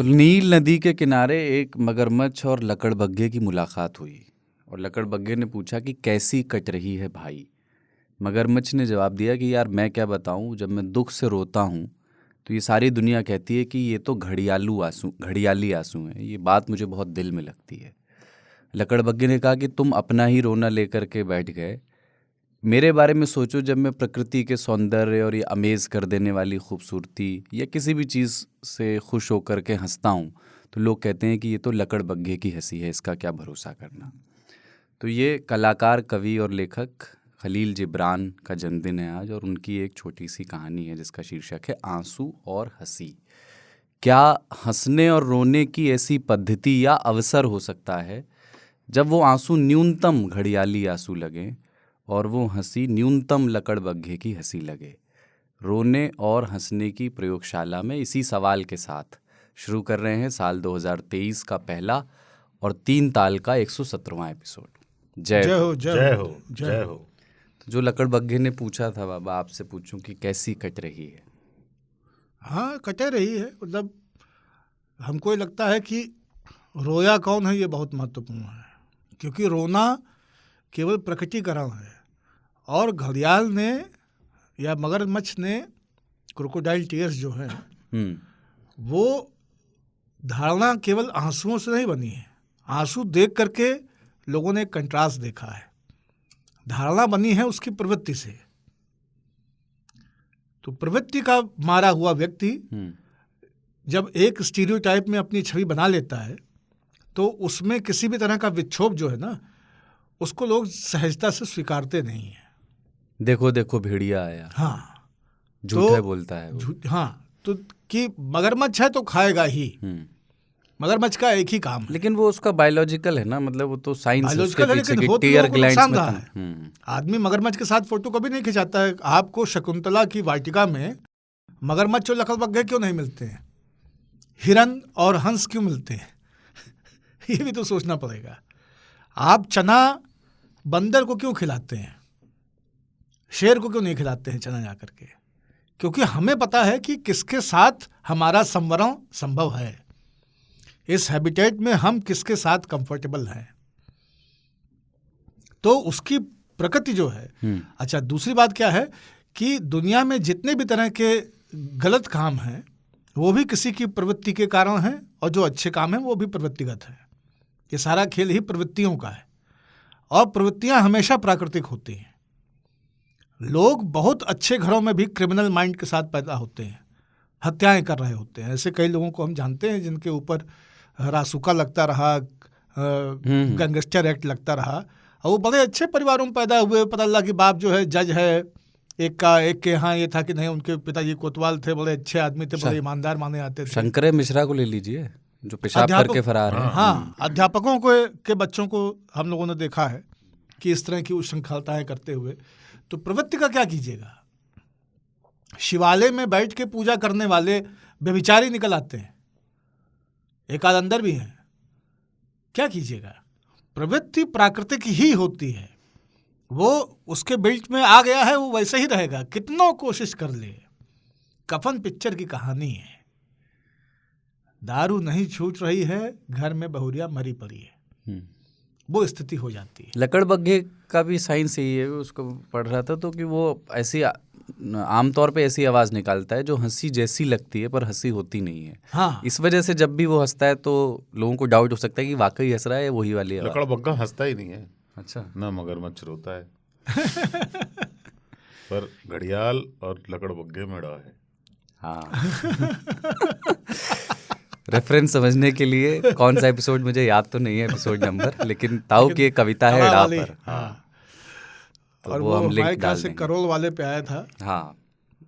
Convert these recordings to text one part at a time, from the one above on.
तो नील नदी के किनारे एक मगरमच्छ और लकड़बग्घे की मुलाकात हुई और लकड़बग्घे ने पूछा कि कैसी कट रही है भाई। मगरमच्छ ने जवाब दिया कि यार मैं क्या बताऊं, जब मैं दुख से रोता हूं तो ये सारी दुनिया कहती है कि ये तो घड़ियाली आंसू हैं। ये बात मुझे बहुत दिल में लगती है। लकड़बग्घे ने कहा कि तुम अपना ही रोना लेकर के बैठ गए, मेरे बारे में सोचो। जब मैं प्रकृति के सौंदर्य और ये अमेज़ कर देने वाली खूबसूरती या किसी भी चीज़ से खुश होकर के हंसता हूँ तो लोग कहते हैं कि ये तो लकड़बग्घे की हंसी है, इसका क्या भरोसा करना। तो ये कलाकार, कवि और लेखक खलील जिब्रान का जन्मदिन है आज, और उनकी एक छोटी सी कहानी है जिसका शीर्षक है आंसू और हंसी। क्या हंसने और रोने की ऐसी पद्धति या अवसर हो सकता है जब वो आंसू न्यूनतम घड़ियाली आंसू लगें और वो हंसी न्यूनतम लकड़बग्घे की हंसी लगे। रोने और हंसने की प्रयोगशाला में इसी सवाल के साथ शुरू कर रहे हैं साल 2023 का पहला और 3 ताल का 117वां एपिसोड। जय हो। जय हो। जय हो। तो जो लकड़बग्घे ने पूछा था, बाबा आपसे पूछूं कि कैसी कट रही है। हाँ, कटे रही है। मतलब हमको ये लगता है कि रोया कौन है ये बहुत महत्वपूर्ण है, क्योंकि रोना केवल प्रकटीकरण है और घड़ियाल ने या मगरमच्छ ने क्रोकोडाइल टीयर्स जो है वो धारणा केवल आंसुओं से नहीं बनी है। आंसू देख करके लोगों ने कंट्रास्ट देखा है, धारणा बनी है उसकी प्रवृत्ति से। तो प्रवृत्ति का मारा हुआ व्यक्ति जब एक स्टीरियोटाइप में अपनी छवि बना लेता है तो उसमें किसी भी तरह का विक्षोभ जो है ना, उसको लोग सहजता से स्वीकारते नहीं है। देखो देखो भेड़िया आया। हाँ, झूठा बोलता है वो। हाँ, तो कि मगरमच्छ है तो खाएगा ही। मगरमच्छ का एक ही काम है। लेकिन वो उसका बायोलॉजिकल है ना, मतलब वो तो साइंस है उसके है, पीछे लेकिन की टीयर ग्लैंड्स में है। आदमी मगरमच्छ के साथ फोटो कभी नहीं खिंचाता है। आपको शकुंतला की वाटिका में मगरमच्छ और लकड़बग्घे क्यों नहीं मिलते हैं? हिरन और हंस क्यों मिलते हैं? ये भी तो सोचना पड़ेगा। आप चना बंदर को क्यों खिलाते हैं, शेर को क्यों नहीं खिलाते हैं चना जाकर के? क्योंकि हमें पता है कि किसके साथ हमारा संवरण संभव है, इस हैबिटेट में हम किसके साथ कंफर्टेबल हैं, तो उसकी प्रकृति जो है। अच्छा, दूसरी बात क्या है कि दुनिया में जितने भी तरह के गलत काम हैं वो भी किसी की प्रवृत्ति के कारण हैं, और जो अच्छे काम हैं वो भी प्रवृत्तिगत है। ये सारा खेल ही प्रवृत्तियों का है, और प्रवृत्तियां हमेशा प्राकृतिक होती हैं। लोग बहुत अच्छे घरों में भी क्रिमिनल माइंड के साथ पैदा होते हैं, हत्याएं कर रहे होते हैं। ऐसे कई लोगों को हम जानते हैं जिनके ऊपर रासुका लगता रहा, गैंगस्टर एक्ट लगता रहा, और वो बड़े अच्छे परिवारों में पैदा हुए। पता लगा कि बाप जो है जज है, एक के यहाँ ये था कि नहीं, उनके पिताजी कोतवाल थे, बड़े अच्छे आदमी थे, बड़े ईमानदार माने जाते थे। शंकर मिश्रा को ले लीजिए जो पेशाब करके फरार है। हाँ, अध्यापकों के बच्चों को हम लोगों ने देखा है कि इस तरह की उच्छृंखलताएं करते हुए। तो प्रवृत्ति का क्या कीजिएगा? शिवालय में बैठ के पूजा करने वाले व्यभिचारी निकल आते हैं, एक आध अंदर भी हैं। क्या कीजिएगा? प्रवृत्ति प्राकृतिक ही होती है, वो उसके बेल्ट में आ गया है, वो वैसे ही रहेगा कितनों कोशिश कर ले। कफन पिक्चर की कहानी है, दारू नहीं छूट रही है, घर में बहुरिया मरी पड़ी है, वो स्थिति हो जाती है। लकड़बग्घे का भी साइंस यही है, उसको पढ़ रहा था तो कि वो ऐसी आमतौर पे ऐसी आवाज़ निकालता है जो हंसी जैसी लगती है पर हंसी होती नहीं है। हाँ, इस वजह से जब भी वो हंसता है तो लोगों को डाउट हो सकता है कि वाकई हंस रहा है वही वाली आवाज़। लकड़बग्घा हंसता ही नहीं है। अच्छा, ना मगरमच्छ रोता है पर घड़ियाल और लकड़बग्घे में डा है। हाँ। रेफरेंस समझने के लिए कौन सा एपिसोड मुझे याद तो नहीं है एपिसोड नंबर, लेकिन ताऊ की एक कविता है डा पर। हाँ, तो और वो हम लिंक हमारे ख्याल डाल से देंगे। करोड़ वाले पे आया था। हाँ,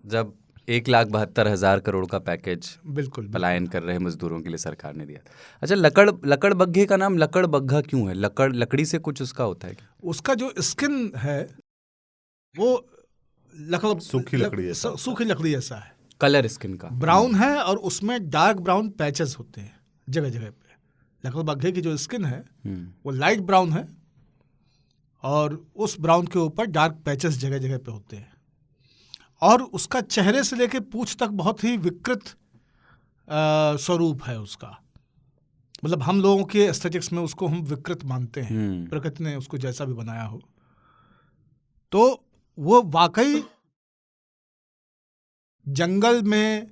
जब 1,72,000 करोड़ का पैकेज बिल्कुल पलायन कर रहे मजदूरों के लिए सरकार ने दिया। अच्छा, लकड़बग्घे का नाम लकड़बग्घा क्यों है? लकड़ी से कुछ उसका होता है क्या? उसका जो स्किन है वो सूखी लकड़ी जैसा है, कलर स्किन का ब्राउन है, और उसमें डार्क ब्राउन पैचेस होते हैं जगह जगह पे। लकड़बग्घे की जो स्किन है वो लाइट ब्राउन है, और उस ब्राउन के ऊपर डार्क पैचेस जगह जगह पे होते हैं, और उसका चेहरे से लेके पूंछ तक बहुत ही विकृत स्वरूप है उसका। मतलब हम लोगों के एस्थेटिक्स में उसको हम विकृत मानते हैं, प्रकृति ने उसको जैसा भी बनाया हो। तो वो वाकई जंगल में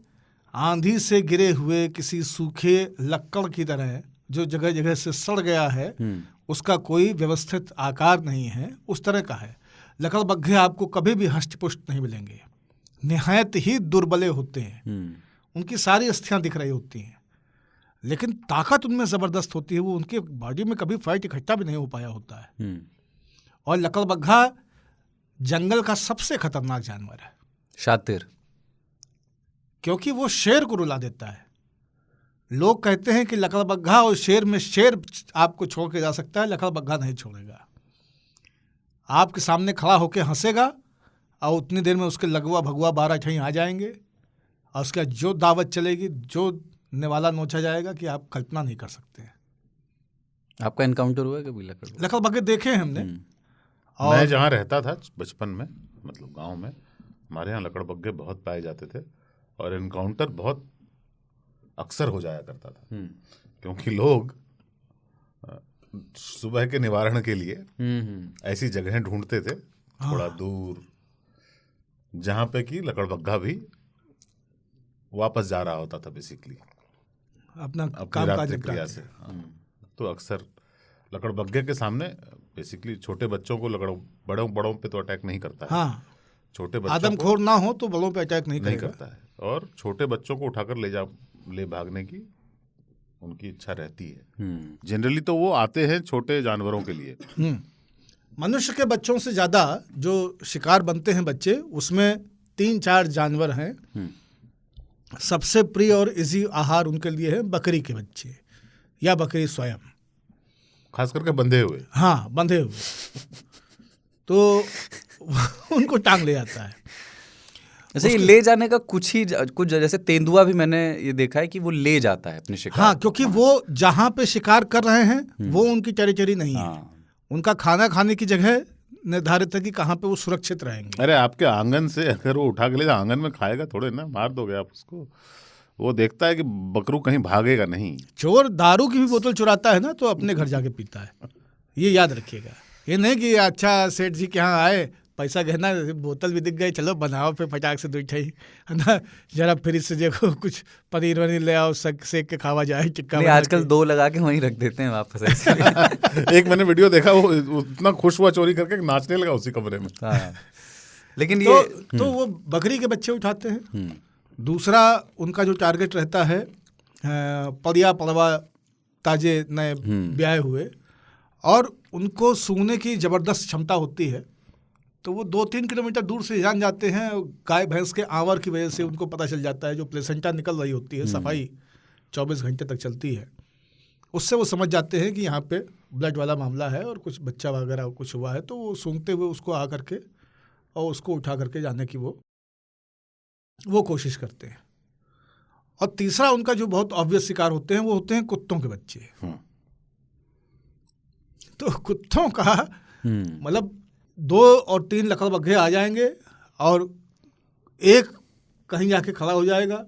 आंधी से गिरे हुए किसी सूखे लक्कड़ की तरह जो जगह जगह से सड़ गया है, उसका कोई व्यवस्थित आकार नहीं है, उस तरह का है। लकड़बग्घे आपको कभी भी हष्ट-पुष्ट नहीं मिलेंगे, निहायत ही दुर्बले होते हैं। उनकी सारी अस्थियां दिख रही होती हैं, लेकिन ताकत उनमें ज़बरदस्त होती है। वो उनके बॉडी में कभी फैट इकट्ठा भी नहीं हो पाया होता है। और लकड़बग्घा जंगल का सबसे खतरनाक जानवर है। शातिर, क्योंकि वो शेर को रुला देता है। लोग कहते हैं कि लकड़बग्घा और शेर में शेर आपको छोड़ के जा सकता है, लकड़बग्घा नहीं छोड़ेगा। आपके सामने खड़ा होकर हंसेगा और उतनी देर में उसके लगुआ भगुआ 12 ठई आ जाएंगे और उसका जो दावत चलेगी, जो निवाला नोचा जाएगा कि आप कल्पना नहीं कर सकते हैं। आपका एनकाउंटर हुआ है कभी लकड़बग्घे देखे हैं हमने। और मैं जहाँ रहता था बचपन में, मतलब गांव में, हमारे यहाँ लकड़बग्घे बहुत पाए जाते थे और एनकाउंटर बहुत अक्सर हो जाया करता था। क्योंकि लोग सुबह के निवारण के लिए ऐसी जगहें ढूंढते थे थोड़ा दूर, जहाँ पे कि लकड़बग्घा भी वापस जा रहा होता था बेसिकली अपना अपनी रात्रि क्रिया से। तो अक्सर लकड़बग्घे के सामने बेसिकली छोटे बच्चों को बड़ों पे तो अटैक नहीं करता है। हाँ, छोटे बच्चों आदमखोर ना हो तो बड़ों पे अटैक नहीं करता है, और छोटे बच्चों को उठाकर ले भागने की उनकी इच्छा रहती है। जनरली तो वो आते हैं छोटे जानवरों के लिए। मनुष्य के बच्चों से ज़्यादा जो शिकार बनते हैं बच्चे, उसमें 3-4 जानवर हैं। सबसे प्रिय और इजी आहार उनके लिए है बकरी के बच्चे या बकरी स्वयं, खास करके बंधे हुए। हाँ, बंधे हुए तो उनको टांग ले जाता है। जैसे ये ले जाने का कुछ जैसे तेंदुआ भी मैंने ये देखा है कि वो ले जाता है अपने शिकार। हाँ, क्योंकि वो जहाँ पे शिकार कर रहे हैं वो उनकी टेरिटरी नहीं है। उनका खाना खाने की जगह निर्धारित है कि कहाँ पे वो सुरक्षित रहेंगे। अरे आपके आंगन से अगर वो उठा के ले, आंगन में खाएगा थोड़े ना, मार दोगे आप उसको। वो देखता है कि बकरू कहीं भागेगा नहीं। चोर दारू की भी बोतल चुराता है ना तो अपने घर जाके पीता है, ये याद रखिएगा। ये नहीं कि अच्छा सेठ जी के यहाँ आए, पैसा गहना, बोतल भी दिख गई, चलो बनाओ फिर फटाक से 2 ठई है ना, जरा फ्रिज से देखो कुछ पनीर वनीर ले आओ, सेक के खावा जाए टिक्का। आजकल 2 लगा के वहीं रख देते हैं वापस ऐसे। एक मैंने वीडियो देखा, वो इतना खुश हुआ चोरी करके नाचने लगा उसी कमरे में। लेकिन तो वो बकरी के बच्चे उठाते हैं। दूसरा उनका जो टारगेट रहता है पड़िया पड़वा, ताजे नए ब्याहे हुए, और उनको सूंघने की ज़बरदस्त क्षमता होती है। तो वो 2-3 किलोमीटर दूर से जान जाते हैं। गाय भैंस के आंवर की वजह से उनको पता चल जाता है, जो प्लेसेंटा निकल रही होती है, सफाई 24 घंटे तक चलती है, उससे वो समझ जाते हैं कि यहाँ पे ब्लड वाला मामला है और कुछ बच्चा वगैरह कुछ हुआ है। तो वो सूंघते हुए उसको आ करके और उसको उठा करके जाने की वो कोशिश करते हैं। और तीसरा उनका जो बहुत ऑब्वियस शिकार होते हैं वो होते हैं कुत्तों के बच्चे। तो कुत्तों का मतलब 2 और 3 लकड़बग्घे आ जाएंगे और एक कहीं जाके खड़ा हो जाएगा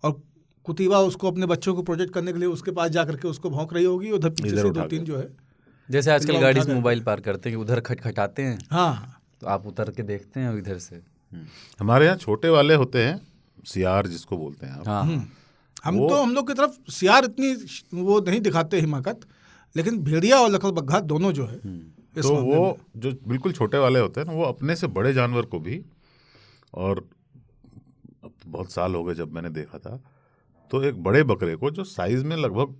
और कुतीबा उसको अपने बच्चों को प्रोटेक्ट करने के लिए उसके पास जा करके उसको भौंक रही होगी। उधर पीछे से 2-3 जो है, जैसे आजकल गाड़ी से मोबाइल पार करते हैं, उधर खटखटाते हैं। हाँ, तो आप उतर के देखते हैं इधर से। हमारे यहाँ छोटे वाले होते हैं, सियार जिसको बोलते हैं आप। हम लोग की तरफ सियार इतनी वो नहीं दिखाते हिमाकत, लेकिन भेड़िया और लकड़बग्घा दोनों जो है, तो वो जो बिल्कुल छोटे वाले होते हैं ना, वो अपने से बड़े जानवर को भी, और अब बहुत साल हो गए जब मैंने देखा था, तो एक बड़े बकरे को जो साइज में लगभग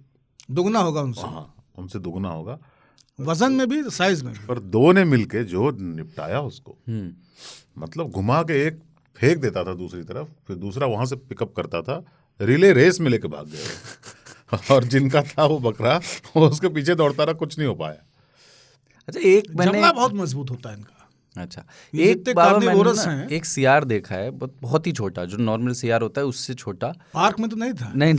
दुगना होगा उनसे, उनसे दुगना होगा, वजन में भी साइज में भी, पर 2 ने मिलके जो निपटाया उसको, मतलब घुमा के एक फेंक देता था दूसरी तरफ, फिर दूसरा वहां से पिकअप करता था, रिले रेस में लेके भाग गया। और जिनका था वो बकरा, वो उसके पीछे दौड़ता रहा, कुछ नहीं हो पाया। अच्छा, एक जबड़ा बहुत मजबूत होता है इनका। अच्छा, एक बार मैंने एक सियार देखा है, बहुत ही छोटा, जो नॉर्मल सियार होता है उससे छोटा। पार्क में तो नहीं था? नहीं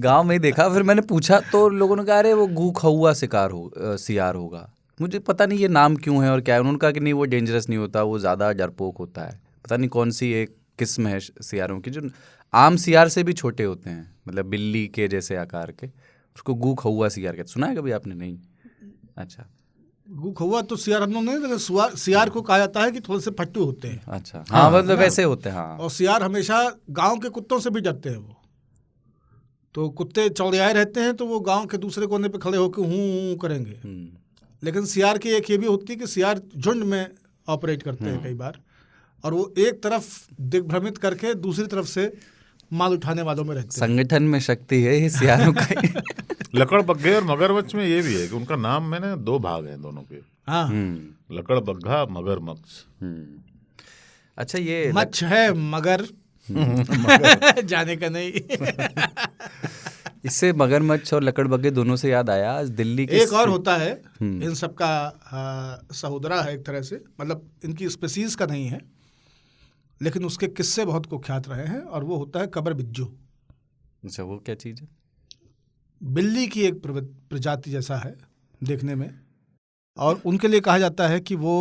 गांव में ही देखा। फिर मैंने पूछा तो लोगों ने कहा अरे वो गूखौआ सियार होगा। मुझे पता नहीं ये नाम क्यों है और क्या है। उन्होंने कहा कि नहीं वो डेंजरस नहीं होता, वो ज़्यादा डरपोक होता है। पता नहीं कौन सी एक किस्म है सियारों की जो आम सियार से भी छोटे होते हैं, मतलब बिल्ली के जैसे आकार के, उसको गू खौआ सियार कहते, सुना है कभी आपने? नहीं? अच्छा, गू खौआ तो सियार हम लोग नहीं, लेकिन सियार को कहा जाता है कि थोड़े से फट्टू होते हैं। अच्छा, हाँ मतलब वैसे होते हैं। हाँ, और सियार हमेशा गांव के कुत्तों से भी डरते हैं। वो तो कुत्ते चौड़ियाए रहते हैं तो वो गांव के दूसरे कोने पे खड़े होकर हूँ करेंगे। लेकिन सियार की एक ये भी होती है कि सियार झुंड में ऑपरेट करते हैं कई बार, और वो एक तरफ दिग्भ्रमित करके दूसरी तरफ से माल उठाने वालों में रहते हैं। संगठन में शक्ति है ये सियारों का। लकड़बग्घे और मगरमच्छ में ये भी है कि उनका नाम में ना 2 भाग हैं दोनों के। हाँ, लकड़बग्घा, मगरमच्छ। अच्छा, ये मच्छ है मगर जाने का नहीं। इससे मगरमच्छ और लकड़बग्घे दोनों से याद आया, आज दिल्ली के एक और होता है इन सब का सहोदरा है एक तरह से, मतलब इनकी स्पीसीज का नहीं है लेकिन उसके किस्से बहुत कुख्यात रहे हैं, और वो होता है कबर बिज्जू। अच्छा, वो क्या चीज़ है? बिल्ली की एक प्रजाति जैसा है देखने में, और उनके लिए कहा जाता है कि वो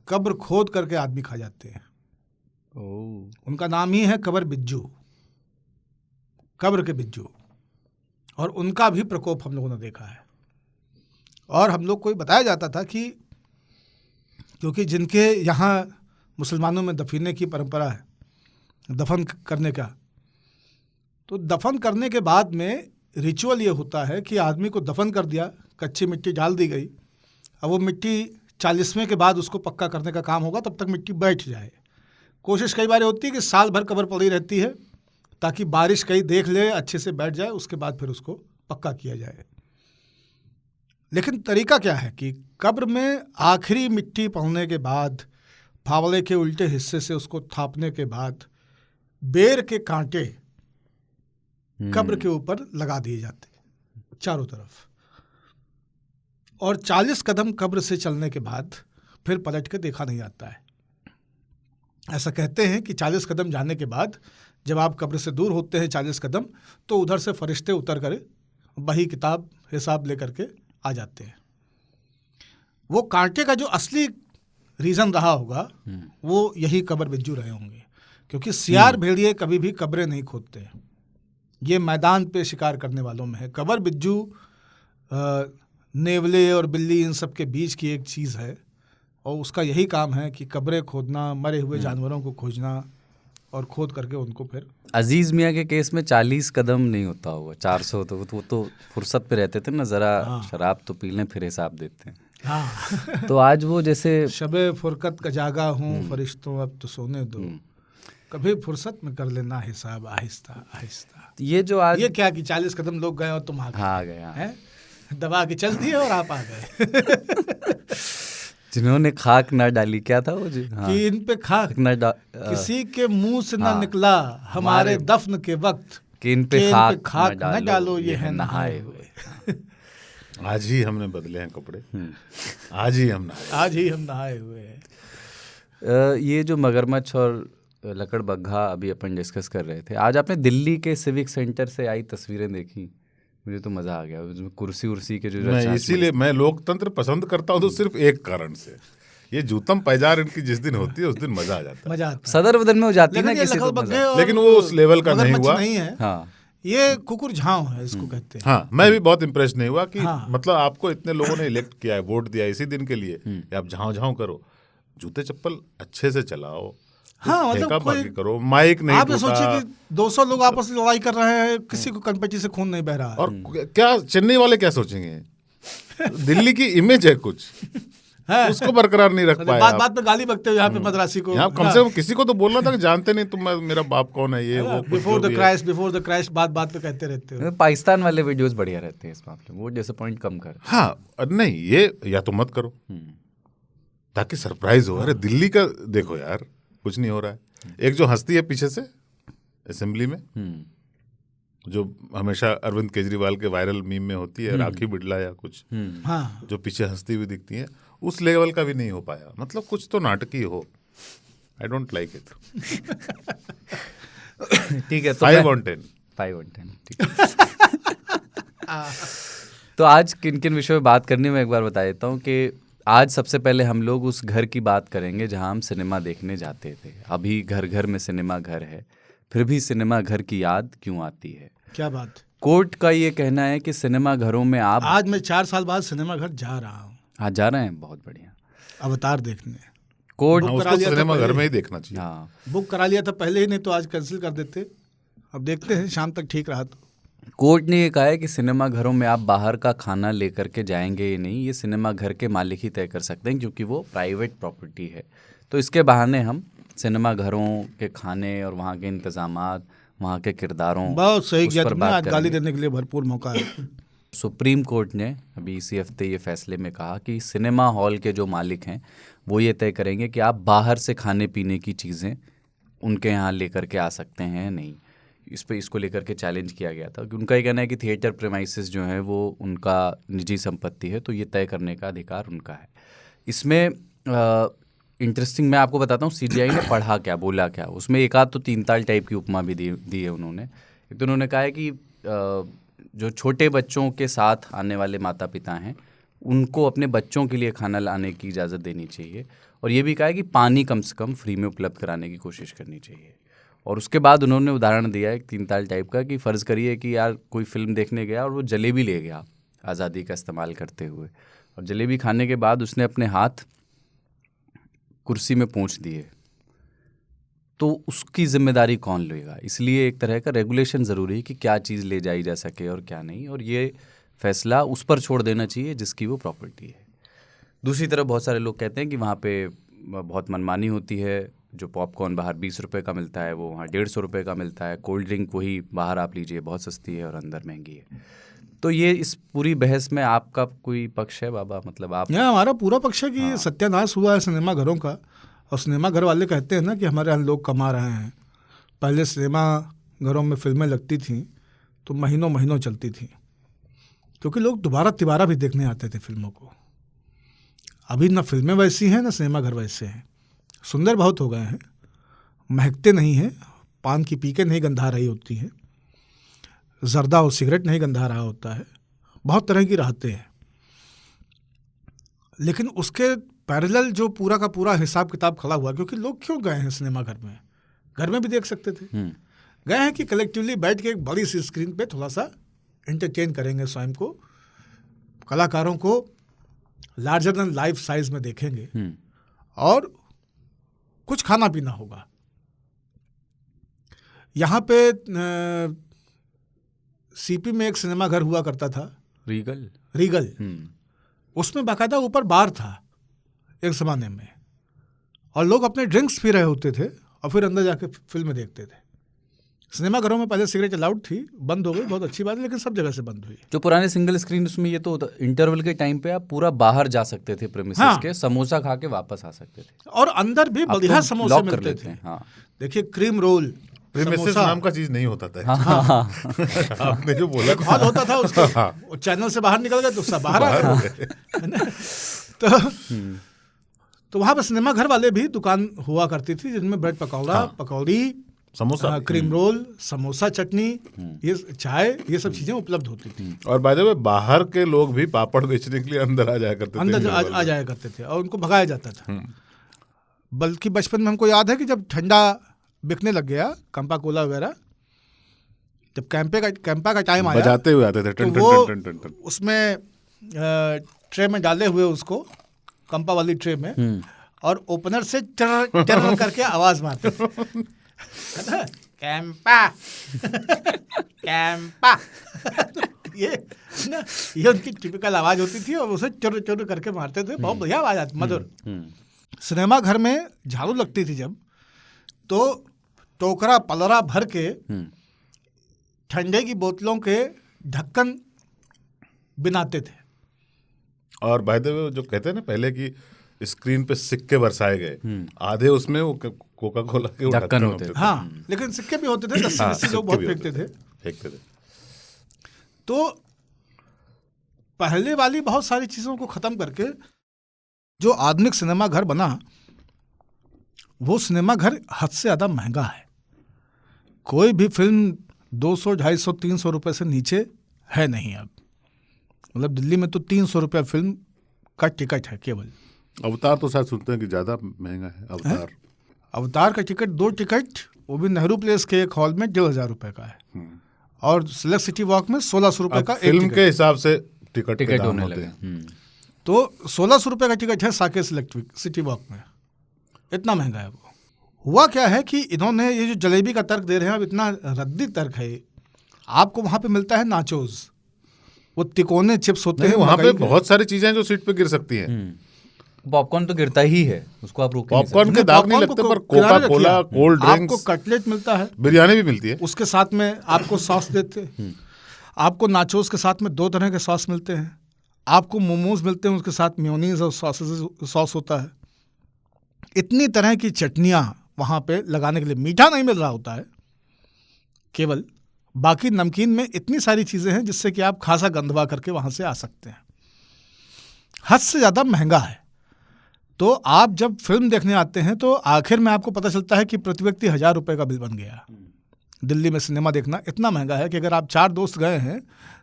कब्र खोद करके आदमी खा जाते हैं। उनका नाम ही है कबर बिज्जू, कब्र के बिज्जू, और उनका भी प्रकोप हम लोगों ने देखा है। और हम लोग को बताया जाता था कि क्योंकि जिनके यहाँ मुसलमानों में दफीने की परंपरा है, दफन करने का, तो दफन करने के बाद में रिचुअल ये होता है कि आदमी को दफन कर दिया, कच्ची मिट्टी डाल दी गई, अब वो मिट्टी 40वें के बाद उसको पक्का करने का काम होगा, तब तक मिट्टी बैठ जाए। कोशिश कई बार होती है कि साल भर कब्र पड़ी रहती है ताकि बारिश कहीं देख ले, अच्छे से बैठ जाए, उसके बाद फिर उसको पक्का किया जाए। लेकिन तरीका क्या है कि कब्र में आखिरी मिट्टी पड़ने के बाद फावड़े के उल्टे हिस्से से उसको थापने के बाद बेर के कांटे कब्र के ऊपर लगा दिए जाते चारों तरफ, और 40 कदम कब्र से चलने के बाद फिर पलट के देखा नहीं जाता है। ऐसा कहते हैं कि 40 कदम जाने के बाद जब आप कब्र से दूर होते हैं 40 कदम, तो उधर से फरिश्ते उतर कर बही किताब हिसाब लेकर के आ जाते हैं। वो कांटे का जो असली रीज़न रहा होगा वो यही कब्र बिज्जू रहे होंगे, क्योंकि सियार भेड़िए कभी भी कब्रें नहीं खोदते हैं, ये मैदान पे शिकार करने वालों में है। कब्र बिज्जू नेवले और बिल्ली इन सब के बीच की एक चीज़ है, और उसका यही काम है कि कब्रें खोदना, मरे हुए जानवरों को खोजना और खोद करके उनको फिर। अजीज मियाँ के केस में 40 कदम नहीं होता होगा, 400, तो वो तो फुर्सत पे रहते थे ना, ज़रा शराब तो पी लें फिर हिसाब देते हैं। हाँ। तो आज वो जैसे शबे फुरकत का जागा हूँ, फरिश्तों अब तो सोने दो, कभी फुर्सत में कर लेना हिसाब आहिस्ता आहिस्ता। ये जो आज ये क्या कि 40 कदम लोग गए और तुम आ गए हैं, दबा के चल दिए और आप आ गए। जिन्होंने खाक ना डाली, क्या था वो जी? कि इन पे खाक किसी के मुंह से ना निकला हमारे दफन के वक्त, कि इन पे खाक न डालो, ये है नहाए हुए। आज ही हमने बदले हैं कपड़े, आज ही हम नहाए हुए हैं। ये जो मगरमच्छ और लकड़बग्घा अभी अपन डिस्कस कर रहे थे, आज आपने दिल्ली के सिविक सेंटर से आई तस्वीरें देखी? मुझे तो मजा आ गया उसमें, कुर्सी उर्सी के जो इसीलिए मैं लोकतंत्र पसंद करता हूँ, तो सिर्फ एक कारण से, ये जूतम पैजार इनकी जिस दिन होती है उस दिन मजा आ जाता है। सदर बदन में हो जाती है ना किसी को, लेकिन वो उस लेवल का नहीं हुआ। नहीं है। हाँ, ये कुकुर झांव है इसको कहते हैं। हाँ, मैं भी बहुत इम्प्रेस नहीं हुआ कि मतलब आपको इतने लोगों ने इलेक्ट किया है, वोट दिया इसी दिन के लिए, आप झांव झांव करो, जूते चप्पल अच्छे से चलाओ। हाँ, मतलब कोई करो, माइक नहीं आप ये सोचिए कि 200 लोग आपस में लड़ाई कर रहे हैं, किसी को कनपटी से खून नहीं बह रहा है। और क्या चेन्नई वाले क्या सोचेंगे? दिल्ली की इमेज है कुछ, उसको बरकरार नहीं रख पाए। बात पे गाली बकते हो यहाँ पे मद्रासी को। यहाँ कम से कम किसी को तो बोलना था कि जानते नहीं तुम मेरा बाप कौन है, ये वो। बिफोर द क्राइस्ट बात पे कहते रहते हो। पाकिस्तान वाले वीडियोस बढ़िया रहते हैं इस मामले में, वो डिसअपॉइंट कम कर। हाँ, नहीं ये या तो मत करो ताकि सरप्राइज हो। अरे दिल्ली का देखो यार, कुछ नहीं हो रहा है। एक जो हंसती है पीछे से असेंबली में, जो हमेशा अरविंद केजरीवाल के वायरल मीम में होती है, राखी बिड़ला या कुछ, जो पीछे हंसती हुई दिखती है, उस लेवल का भी नहीं हो पाया। मतलब कुछ तो नाटकी हो। I don't like it. ठीक है, तो 5 on 10 ठीक है। तो आज किन किन विषयों में बात करनी, मैं एक बार बता देता हूँ कि आज सबसे पहले हम लोग उस घर की बात करेंगे जहां हम सिनेमा देखने जाते थे। अभी घर घर में सिनेमा घर है, फिर भी सिनेमा घर की याद क्यों आती है। क्या बात। कोर्ट का ये कहना है कि सिनेमा घरों में आप आज मैं 4 साल बाद सिनेमा घर जा रहा हूँ। हाँ, जा रहे हैं, बहुत बढ़िया। अवतार देखने। कोर्ट हाँ, बुक करा उसको लिया था सिनेमा घर पहले। में ही देखना चाहिए। हाँ, बुक करा लिया था पहले ही, नहीं तो आज कैंसिल कर देते। अब देखते हैं शाम तक ठीक रहा तो। कोर्ट ने ये कहा है कि सिनेमा घरों में आप बाहर का खाना लेकर के जाएंगे या नहीं, ये सिनेमा घर के मालिक ही तय कर सकते हैं, क्योंकि वो प्राइवेट प्रॉपर्टी है। तो इसके बहाने हम सिनेमा घरों के खाने और वहाँ के इंतजामात, वहाँ के किरदारों, बहुत सही उस किया पर तुमने, बात आज गाली करेंगे। देने के लिए भरपूर मौका है। सुप्रीम कोर्ट ने अभी इसी हफ्ते ये फैसले में कहा कि सिनेमा हॉल के जो मालिक हैं वो ये तय करेंगे कि आप बाहर से खाने पीने की चीज़ें उनके यहाँ लेकर के आ सकते हैं या नहीं। इसको लेकर के चैलेंज किया गया था कि उनका ये कहना है कि थिएटर प्रेमाइसेस जो है वो उनका निजी संपत्ति है, तो ये तय करने का अधिकार उनका है। इसमें इंटरेस्टिंग मैं आपको बताता हूँ सीजीआई ने पढ़ा क्या, बोला क्या। उसमें एक आध तो तीन ताल टाइप की उपमा भी दी है उन्होंने। एक तो उन्होंने कहा है कि जो छोटे बच्चों के साथ आने वाले माता पिता हैं उनको अपने बच्चों के लिए खाना लाने की इजाज़त देनी चाहिए, और ये भी कहा है कि पानी कम से कम फ्री में उपलब्ध कराने की कोशिश करनी चाहिए। और उसके बाद उन्होंने उदाहरण दिया है तीन ताल टाइप का कि फ़र्ज़ करिए कि यार कोई फिल्म देखने गया और वो जलेबी ले गया आज़ादी का इस्तेमाल करते हुए, और जलेबी खाने के बाद उसने अपने हाथ कुर्सी में पोंछ दिए, तो उसकी जिम्मेदारी कौन लेगा। इसलिए एक तरह का रेगुलेशन ज़रूरी है कि क्या चीज़ ले जाई जा सके और क्या नहीं, और ये फैसला उस पर छोड़ देना चाहिए जिसकी वो प्रॉपर्टी है। दूसरी तरफ बहुत सारे लोग कहते हैं कि वहाँ पे बहुत मनमानी होती है, जो पॉपकॉर्न बाहर 20 रुपये का मिलता है वो वहाँ 150 रुपये का मिलता है, कोल्ड ड्रिंक वही बाहर आप लीजिए बहुत सस्ती है और अंदर महंगी है। तो ये इस पूरी बहस में आपका कोई पक्ष है बाबा, मतलब आप? यहाँ हमारा पूरा पक्ष है कि सत्यानाश हुआ है सिनेमा घरों का, और सिनेमा घर वाले कहते हैं ना कि हमारे यहाँ लोग कमा रहे हैं। पहले सिनेमा घरों में फिल्में लगती थीं तो महीनों महीनों चलती थीं, क्योंकि लोग दोबारा तिबारा भी देखने आते थे फिल्मों को। अभी ना फिल्में वैसी हैं ना सिनेमा घर वैसे हैं। सुंदर बहुत हो गए हैं, महकते नहीं हैं, पान की पीके नहीं गंधा रही होती हैं, जर्दा और सिगरेट नहीं गंधा रहा होता है, बहुत तरह की रहते हैं। लेकिन उसके पैरेलल जो पूरा का पूरा हिसाब किताब खड़ा हुआ, क्योंकि लोग क्यों गए हैं सिनेमा घर में भी देख सकते थे। गए हैं कि कलेक्टिवली बैठ के एक बड़ी सी स्क्रीन पे थोड़ा सा एंटरटेन करेंगे स्वयं को, कलाकारों को लार्जर देन लाइफ साइज में देखेंगे, और कुछ खाना पीना होगा। यहाँ पे सीपी में एक सिनेमा घर हुआ करता था, रीगल। उसमें बाकायदा ऊपर बार था एक ज़माने में, और लोग अपने ड्रिंक्स पी रहे होते थे और फिर अंदर जाके फिल्में देखते थे। सिनेमा घरों में पहले सिगरेट अलाउड थी, बंद हो गई, बहुत अच्छी बात है, लेकिन सब जगह से बंद हुई। जो पुराने सिंगल स्क्रीन उसमें ये तो इंटरवल के टाइम पे आप पूरा बाहर जा सकते थे प्रेमिसेस के, समोसा खा के वापस आ सकते थे, और अंदर भी बढ़िया समोसे मिलते थे। हाँ, देखिए क्रीम रोल, प्रीमिसेस नाम का चीज नहीं होता था। आपने जो बोला हॉल होता था उसका, वो चैनल से बाहर निकल गए तो सब बाहर आ गए। तो वहाँ पर सिनेमा घर वाले भी दुकान हुआ करती थी जिनमें ब्रेड पकौड़ा, पकौड़ी, समोसा, क्रीम रोल, समोसा, चटनी, ये चाय, ये सब चीजें उपलब्ध होती थी। और बाय द वे बाहर के लोग भी पापड़ बेचने के लिए अंदर आ जाया करते थे, अंदर आ जाया करते थे और उनको भगाया जाता था। बल्कि बचपन में हमको याद है कि जब ठंडा बिकने लग गया, कैंपा कोला वगैरह, जब कैंपा का टाइम आया, बजाते हुए आते थे, तो वो उसमें ट्रे में डाले हुए उसको, कंपा वाली ट्रे में, और ओपनर से टर टर करके आवाज मारते थे, कैंपा कैंपा। ये उनकी टिपिकल आवाज होती थी, और उसे चुर चुर करके मारते थे। बहुत बढ़िया आवाज आती, मधुर। सिनेमा घर में झाड़ू लगती थी जब, तो टोकरा पलरा भर के ठंडे की बोतलों के ढक्कन बिनाते थे। और बाय द वे जो कहते हैं ना पहले की स्क्रीन पे सिक्के बरसाए गए, आधे उसमें वो कोका कोला के ढक्कन होते थे। हाँ, लेकिन सिक्के भी होते थे, 10 लोग बहुत फेंकते थे। तो पहले वाली बहुत सारी चीजों को खत्म करके जो आधुनिक सिनेमा घर बना, वो सिनेमा घर हद से ज्यादा महंगा है। कोई भी फिल्म 200, 250, 300 रुपए से नीचे है नहीं अब। मतलब दिल्ली में तो 300 रुपया फिल्म का टिकट है केवल। अवतार तो शायद सुनते हैं कि ज़्यादा महंगा है। अवतार अवतार का टिकट 2 टिकट, वो भी नेहरू प्लेस के एक हॉल में 1,500 रुपये का है, और सिलेक्ट सिटी वॉक में 1,600 रुपये का एक फिल्म टिकट। के हिसाब से टिकट के दाम होने होते लगे। हैं। तो 1,600 रुपये का टिकट है साकेत सिलेक्ट सिटी वॉक में, इतना महंगा है वो। हुआ क्या है कि इन्होंने ये जो जलेबी का तर्क दे रहे हैं, अब इतना रद्दी तर्क है। आपको वहाँ पे मिलता है नाचोस, वो तिकोने चिप्स होते हैं वहाँ पे मकई के। बहुत सारी चीजें हैं जो सीट पे गिर सकती हैं। पॉपकॉर्न तो गिरता ही है, उसको आप रोक नहीं सकते। पॉपकॉर्न के दाग नहीं पॉपकॉर्न लगते, को पर किनारे कोका रखिए कोला, आप। कोल्ड आपको ड्रिंक्स, कटलेट मिलता है, बिरयानी भी मिलती है। उसके साथ में आपको सॉस देते हैं। आपको नाचोस के साथ में 2 तरह के सॉस मिलते हैं। आपको मोमोज मिलते हैं, उसके साथ मेयोनीज और सॉस होता है। इतनी तरह की चटनियाँ वहाँ पे लगाने के लिए। मीठा नहीं मिल रहा होता है केवल, बाकी नमकीन में इतनी सारी चीज़ें हैं जिससे कि आप खासा गंदवा करके वहाँ से आ सकते हैं। हद से ज़्यादा महंगा है। तो आप जब फिल्म देखने आते हैं तो आखिर में आपको पता चलता है कि प्रति व्यक्ति 1,000 रुपये का बिल बन गया। दिल्ली में सिनेमा देखना इतना महंगा है कि अगर आप 4 दोस्त गए हैं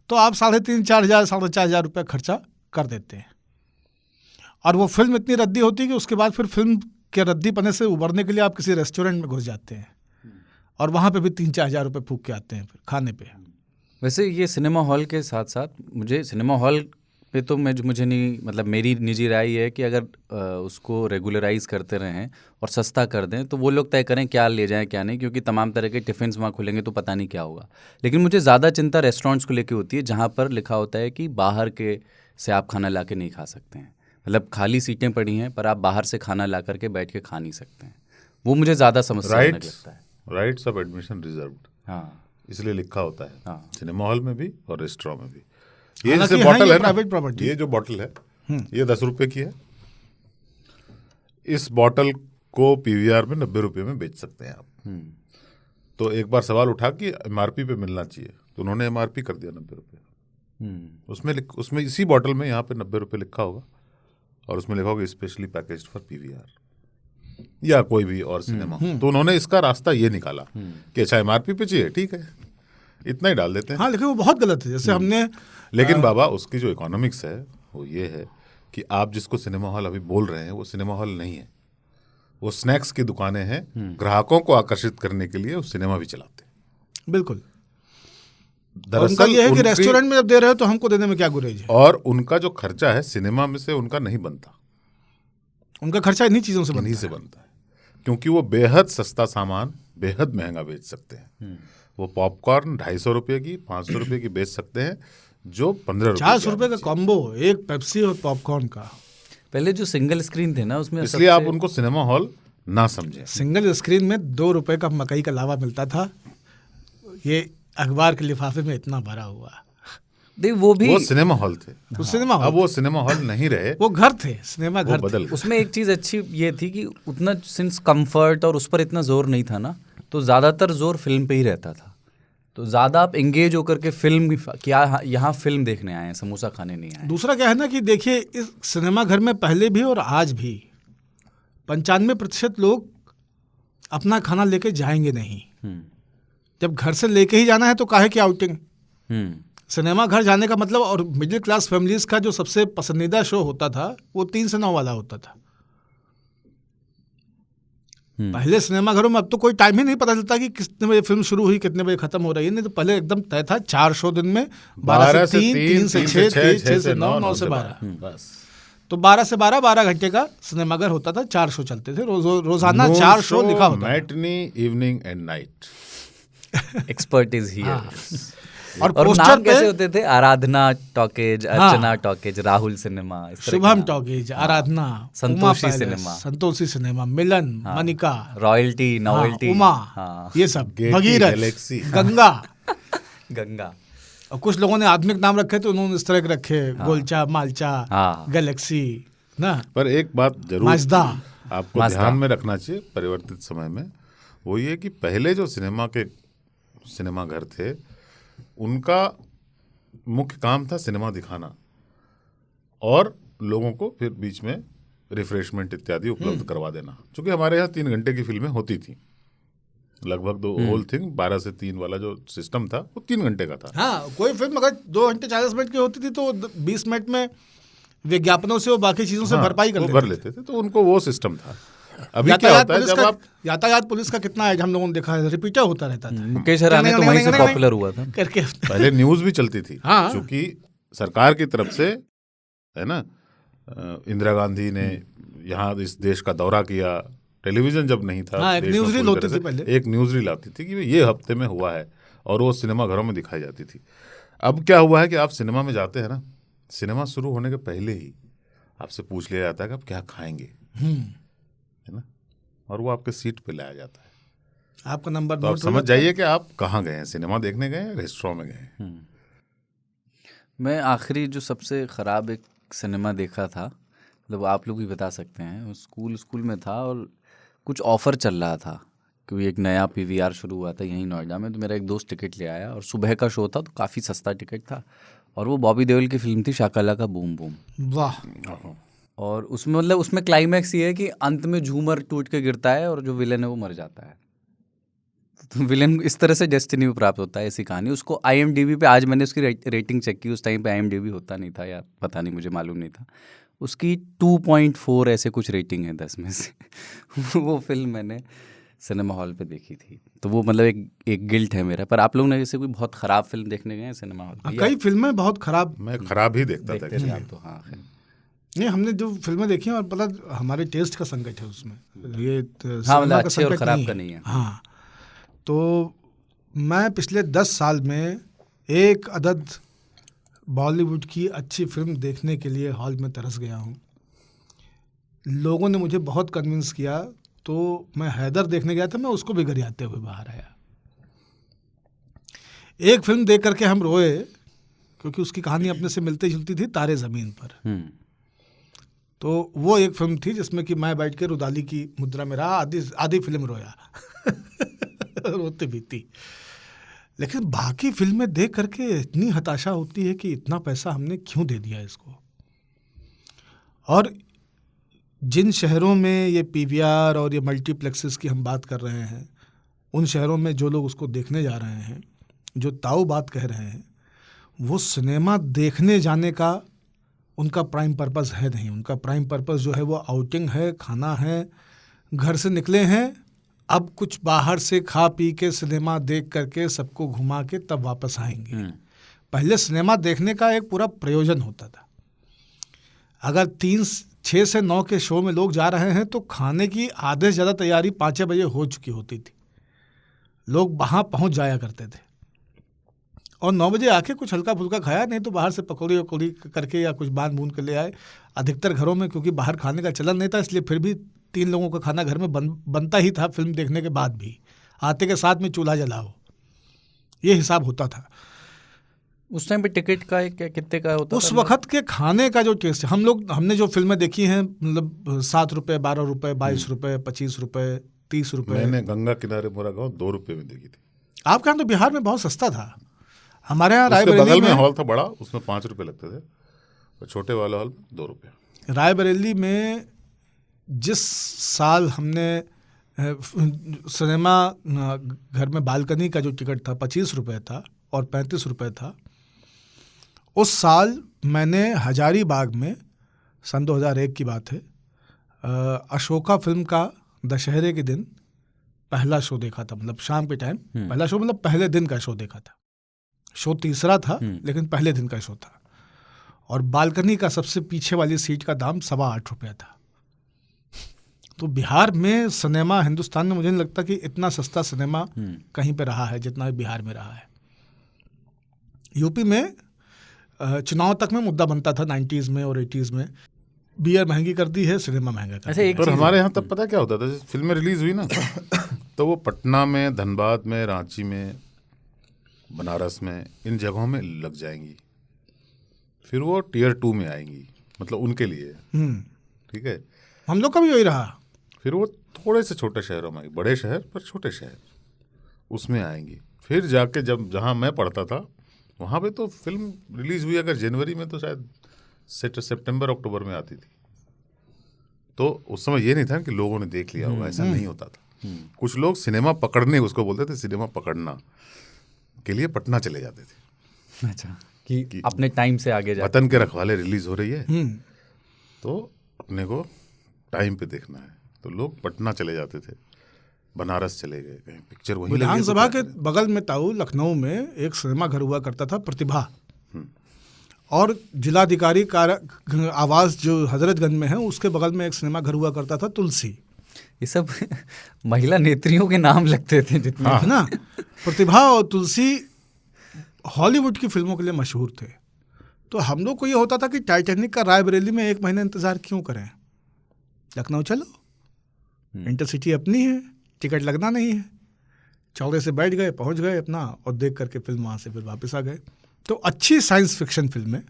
तो आप 3,500-4,000, 4,500 रुपये खर्चा कर देते हैं। और वो फिल्म इतनी रद्दी होती है कि उसके बाद फिर फिल्म के रद्दी पने से उबरने के लिए आप किसी रेस्टोरेंट में घुस जाते हैं, और वहाँ पे भी 3-4 हज़ार रुपये फूक के आते हैं फिर खाने पे। वैसे ये सिनेमा हॉल के साथ साथ मुझे सिनेमा हॉल पे तो मुझे नहीं, मतलब मेरी निजी राय है कि अगर उसको रेगुलराइज करते रहें और सस्ता कर दें तो वो लोग तय करें क्या ले जाएं क्या नहीं, क्योंकि तमाम तरह के टिफ़िन्स वहाँ खुलेंगे तो पता नहीं क्या होगा। लेकिन मुझे ज़्यादा चिंता रेस्टोरेंट्स को लेकर होती है जहाँ पर लिखा होता है कि बाहर के से आप खाना ला के नहीं खा सकते हैं, मतलब खाली सीटें पड़ी हैं पर आप बाहर से खाना ला करके बैठ के खा नहीं सकते हैं। वो मुझे ज़्यादा समस्या लगता है। राइट्स ऑफ एडमिशन रिजर्व्ड, हाँ, इसलिए लिखा होता है। हाँ। सिनेमा हॉल में भी और रेस्टोरेंट में भी। ये हालांकि जैसे हाँ, बॉटल ये है ना, प्राइवेट प्रॉपर्टी। ये जो बॉटल है ये 10 रुपए की है। इस बॉटल को पीवीआर में 90 रुपये में बेच सकते हैं आप। तो एक बार सवाल उठा कि एमआरपी पे मिलना चाहिए, तो उन्होंने एमआरपी कर दिया 90 रुपये। उसमें इसी बॉटल में यहाँ पे 90 रुपये लिखा होगा, और उसमें लिखा होगा स्पेशली पैकेज्ड फॉर पीवीआर या कोई भी और सिनेमा। तो उन्होंने इसका रास्ता ये निकाला कि अच्छा एमआरपी पे चाहिए, ठीक है, इतना ही डाल देते हैं। हाँ, लेकिन वो बहुत गलत है। जैसे हमने लेकिन बाबा उसकी जो इकोनॉमिक्स है वो ये है कि आप जिसको सिनेमा हॉल अभी बोल रहे हैं वो सिनेमा हॉल नहीं है, वो स्नैक्स की दुकानें हैं। ग्राहकों को आकर्षित करने के लिए वो सिनेमा भी चलाते हैं। बिल्कुल। और उनका दरअसल ये है कि उनकी- रेस्टोरेंट में जब दे रहे हो तो हमको देने में क्या गुरेज है। और उनका जो खर्चा है सिनेमा में से उनका नहीं बनता, उनका खर्चा इन्हीं चीज़ों से बनता इन्हीं है। से बनता है, क्योंकि वो बेहद सस्ता सामान बेहद महंगा बेच सकते हैं। वो पॉपकॉर्न 250 रुपये की, 500 रुपये की बेच सकते हैं, जो 15 रुपये 400 रुपये का कॉम्बो, एक पेप्सी और पॉपकॉर्न का। पहले जो सिंगल स्क्रीन थे ना उसमें इसलिए आप उनको सिनेमा हॉल ना समझें। सिंगल स्क्रीन में 2 रुपये का मकई का लावा मिलता था, ये अखबार के लिफाफे में इतना भरा हुआ। वो भी वो सिनेमा हॉल थे। वो सिनेमा अब हॉल, वो सिनेमा हॉल नहीं रहे, वो घर थे, सिनेमा वो घर थे। बदल गए। उसमें एक चीज़ अच्छी ये थी कि उतना सिंस कंफर्ट और उस पर इतना जोर नहीं था ना, तो ज़्यादातर जोर फिल्म पे ही रहता था। तो ज़्यादा आप एंगेज होकर के फिल्म, क्या यहाँ फिल्म देखने आए हैं, समोसा खाने नहीं आए। दूसरा क्या है ना कि देखिए, इस सिनेमा घर में पहले भी और आज भी 95% लोग अपना खाना लेके जाएंगे नहीं। जब घर से लेके ही जाना है तो काहे की आउटिंग। सिनेमा घर जाने का मतलब, और मिडिल क्लास फैमिलीज का जो सबसे पसंदीदा शो होता था वो 3 से 9 वाला होता था पहले सिनेमा घरों में। अब तो कोई टाइम ही नहीं पता चलता कि कितने बजे फिल्म शुरू हुई, कितने बजे खत्म हो रही है। नहीं तो पहले एकदम तय था 4 शो दिन में, 12 से 3, 3 से 6, 6 से 9, 9 से 12। बस। तो 12 से 12, 12 घंटे का सिनेमा घर होता था। 4 शो चलते थे, रोजाना 4 शो लिखा होता था। Matinee, evening and night. Expert is here. और और पोस्टर नाम पे कैसे होते थे? Aradhana talkies, Archana talkies, Rahul cinema, इस तरह के शुभम नाम। Talkies, Aradhana, Santoshi Uma palace, cinema. Santoshi cinema, Milan, Manika, royalty, novelty, Uma, हाँ, ये सब, गेटी, भगीरथ, गैलेक्सी। गंगा। गंगा। और कुछ लोगों ने आधुनिक नाम रखे तो उन्होंने इस तरह के रखे, गोलचा, मालचा, हाँ। गैलेक्सी ना, पर एक बात जरूर माजदा। आपको माजदा। ध्यान में रखना चाहिए परिवर्तित समय में, वो ये कि पहले जो सिनेमा घर थे उनका मुख्य काम था सिनेमा दिखाना और लोगों को फिर बीच में रिफ्रेशमेंट इत्यादि उपलब्ध करवा देना। क्योंकि हमारे यहाँ 3 घंटे की फिल्में होती थी लगभग। दो होल थिंग 12 से 3 वाला जो सिस्टम था वो 3 घंटे का था। हाँ, कोई फिल्म अगर 2 घंटे 40 मिनट की होती थी तो 20 मिनट में विज्ञापनों से वो बाकी चीजों से भरपाई वो कर भर लेते थे, तो उनको वो सिस्टम था। अभी क्या यातायात होता है पुलिस जब का आप यातायात पुलिस का कितना है, हम लोगों ने देखा है, रिपीटर होता रहता था मुकेश हराने तो वहीं से पॉपुलर हुआ था करके। पहले न्यूज भी चलती थी, हाँ। क्योंकि सरकार की तरफ से, है ना, इंदिरा गांधी ने यहाँ इस देश का दौरा किया, टेलीविजन जब नहीं था, हाँ, एक देश में न्यूज़ रील पूरी होती तरह थी से पहले। एक न्यूज रील आती थी कि ये हफ्ते में हुआ है, और वो सिनेमा घरों में दिखाई जाती थी। अब क्या हुआ है कि आप सिनेमा में जाते हैं ना, सिनेमा शुरू होने के पहले ही आपसे पूछ लिया जाता है कि आप क्या खाएंगे, है ना, और वो आपके सीट पे लाया जाता है। आपका नंबर तो आप नोट हो समझ जाता है। जाइए कि आप कहाँ गए हैं, सिनेमा देखने गए हैं, रेस्टोरेंट में गए हैं। मैं आखिरी जो सबसे ख़राब एक सिनेमा देखा था, मतलब आप लोग भी बता सकते हैं, स्कूल में था और कुछ ऑफ़र चल रहा था क्योंकि एक नया पीवीआर शुरू हुआ था यहीं नोएडा में। तो मेरा एक दोस्त टिकट ले आया और सुबह का शो था, तो काफ़ी सस्ता टिकट था, और वो बॉबी देओल की फिल्म थी शाकाला का बूम बूम। वाह। और उसमें मतलब उसमें क्लाइमैक्स ये है कि अंत में झूमर टूट के गिरता है और जो विलन है वो मर जाता है। तो विलन इस तरह से डेस्टिनी में प्राप्त होता है, ऐसी कहानी। उसको IMDb पे, आज मैंने उसकी रेटिंग चेक की, उस टाइम पे IMDb होता नहीं था, या पता नहीं, मुझे मालूम नहीं था। उसकी 2.4 ऐसे कुछ रेटिंग है 10 में से। वो फिल्म मैंने सिनेमा हॉल पे देखी थी, तो वो मतलब एक गिल्ट है मेरा। पर आप लोग ने जैसे कोई बहुत ख़राब फिल्म देखने गए हैं सिनेमा हॉल पे? कई फिल्में बहुत खराब मैं खराब ही देखता था देखते थे actually। आप तो? हाँ, खैर। नहीं, हमने जो फिल्में देखी हैं, और पता हमारे टेस्ट का संकट है उसमें, ये हाँ, सिनेमा मतलब का अच्छे और संकट ख़राब का नहीं है। हाँ, तो मैं पिछले 10 साल में एक अदद बॉलीवुड की अच्छी फिल्म देखने के लिए हॉल में तरस गया हूँ। लोगों ने मुझे बहुत कन्विंस किया, तो मैं हैदर देखने गया था, मैं उसको भी गरियाते हुए बाहर आया। एक फिल्म देख करके हम रोए, क्योंकि उसकी कहानी अपने से मिलती जुलती थी, तारे ज़मीन पर। तो वो एक फिल्म थी जिसमें कि मैं बैठ के रुदाली की मुद्रा में रहा, आधी फिल्म रोया। रोते भी थी। लेकिन बाकी फिल्में देख करके इतनी हताशा होती है कि इतना पैसा हमने क्यों दे दिया इसको। और जिन शहरों में ये PVR और ये मल्टीप्लेक्सेस की हम बात कर रहे हैं, उन शहरों में जो लोग उसको देखने जा रहे हैं, जो ताऊ बात कह रहे हैं, वो सिनेमा देखने जाने का उनका प्राइम पर्पस है नहीं। उनका प्राइम पर्पस जो है वो आउटिंग है, खाना है, घर से निकले हैं, अब कुछ बाहर से खा पी के सिनेमा देख करके सबको घुमा के तब वापस आएंगे। पहले सिनेमा देखने का एक पूरा प्रयोजन होता था। अगर 6 से 9 के शो में लोग जा रहे हैं तो खाने की आधे से ज़्यादा तैयारी 5 बजे हो चुकी होती थी। लोग वहाँ पहुँच जाया करते थे और 9 बजे आके कुछ हल्का फुल्का खाया, नहीं तो बाहर से पकौड़ी वकौड़ी करके या कुछ बांध बूंद के ले आए। अधिकतर घरों में क्योंकि बाहर खाने का चलन नहीं था, इसलिए फिर भी 3 लोगों का खाना घर में बनता ही था। फिल्म देखने के बाद भी आते के साथ में चूल्हा जलाओ, ये हिसाब होता था। उस टाइम पे टिकट का कितने का होता उस था? वक्त के खाने का जो टेस्ट, हमने जो फिल्में देखी हैं, मतलब 7 रुपये, 12 रुपये, 22 रुपये, 25 रुपये, 30 रुपये। मैंने गंगा किनारे मोरा गाँव 2 रुपये में देखी थी। आपके यहाँ तो बिहार में बहुत सस्ता था। हमारे यहाँ उसके रायबरेली बगल में में हॉल था बड़ा, उसमें 5 रुपये लगते थे, और छोटे वाला हॉल 2 रुपये। रायबरेली में जिस साल हमने सिनेमा घर में बालकनी का जो टिकट था 25 रुपये था और 35 रुपये था, उस साल मैंने हजारीबाग में, सन 2001 की बात है, अशोका फिल्म का दशहरे के दिन पहला शो देखा था। मतलब शाम के टाइम पहला शो, मतलब पहले दिन का शो देखा था। शो तीसरा था लेकिन पहले दिन का शो था, और बालकनी का सबसे पीछे वाली सीट का दाम 8.25 रुपया था। तो बिहार में सिनेमा, हिंदुस्तान में मुझे नहीं लगता कि इतना सस्ता सिनेमा कहीं पे रहा है जितना बिहार में रहा है। यूपी में चुनाव तक में मुद्दा बनता था 90s में और 80s में, बियर महंगी कर दी है, सिनेमा महंगा कर दिया। पर हमारे यहाँ तब पता क्या होता था, फिल्में रिलीज हुई ना तो वो पटना में, धनबाद में, रांची में, बनारस में, इन जगहों में लग जाएंगी, फिर वो Tier 2 में आएंगी, मतलब उनके लिए। ठीक है, हम लोग का भी वही रहा। फिर वो थोड़े से छोटे शहरों में आएंगी, बड़े शहर पर छोटे शहर, उसमें आएंगी। फिर जाके जब जहाँ मैं पढ़ता था वहाँ पे तो फिल्म रिलीज हुई अगर जनवरी में तो शायद सितंबर अक्टूबर में आती थी। तो उस समय ये नहीं था कि लोगों ने देख लिया होगा, ऐसा नहीं होता था। कुछ लोग सिनेमा पकड़ने, उसको बोलते थे सिनेमा पकड़ना, के लिए पटना चले जाते थे। अच्छा, कि अपने टाइम से आगे जाते। वतन के रखवाले रिलीज हो रही है, तो अपने को टाइम पे देखना है, तो लोग पटना चले जाते थे, बनारस चले गए, कहीं पिक्चर वहीं लगी है तो विधानसभा क्या के करें? बगल में ताऊ लखनऊ में एक सिनेमा घर हुआ करता था प्रतिभा, और जिलाधिकारी आवास जो हजरतगंज में है उसके बगल में एक सिनेमा घर हुआ करता था तुलसी, ये सब महिला नेत्रियों के नाम लगते थे जितने। है ना। प्रतिभा और तुलसी हॉलीवुड की फिल्मों के लिए मशहूर थे। तो हम लोग को ये होता था कि टाइटैनिक का रायबरेली में 1 महीना इंतजार क्यों करें, लखनऊ चलो, इंटरसिटी अपनी है, टिकट लगना नहीं है, चौड़े से बैठ गए, पहुंच गए अपना, और देख करके फिल्म वहाँ से फिर वापस आ गए। तो अच्छी साइंस फिक्शन फिल्में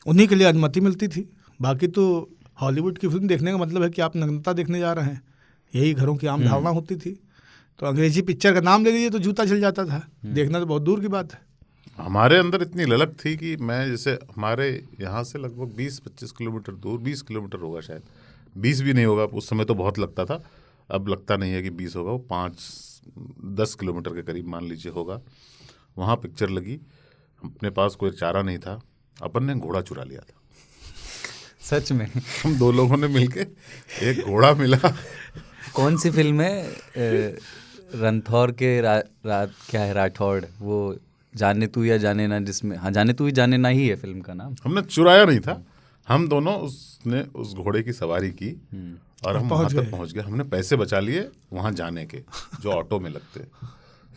उन्हीं के लिए अनुमति मिलती थी। बाकी तो हॉलीवुड की फिल्म देखने का मतलब है कि आप नग्नता देखने जा रहे हैं, यही घरों की आम धारणा होती थी। तो अंग्रेजी पिक्चर का नाम ले लीजिए तो जूता चल जाता था, देखना तो बहुत दूर की बात है। हमारे अंदर इतनी ललक थी कि मैं, जैसे हमारे यहाँ से लगभग 20-25 किलोमीटर दूर, 20 किलोमीटर होगा शायद, 20 भी नहीं होगा, उस समय तो बहुत लगता था, अब लगता नहीं है कि 20 होगा, वो 5-10 किलोमीटर के करीब मान लीजिए होगा। वहाँ पिक्चर लगी, अपने पास कोई चारा नहीं था, अपन ने घोड़ा चुरा लिया था। सच में? हम 2 लोगों ने मिलके एक घोड़ा मिला। कौन सी फिल्म है? रणथौर के क्या है, राठौड़, वो जाने तू या जाने ना, जिसमें, हाँ जाने तू ही जाने ना ही है फिल्म का नाम। हमने चुराया नहीं था, हम दोनों उसने उस घोड़े की सवारी की और हम वहाँ तक पहुँच गए। हमने पैसे बचा लिए वहाँ जाने के, जो ऑटो में लगते।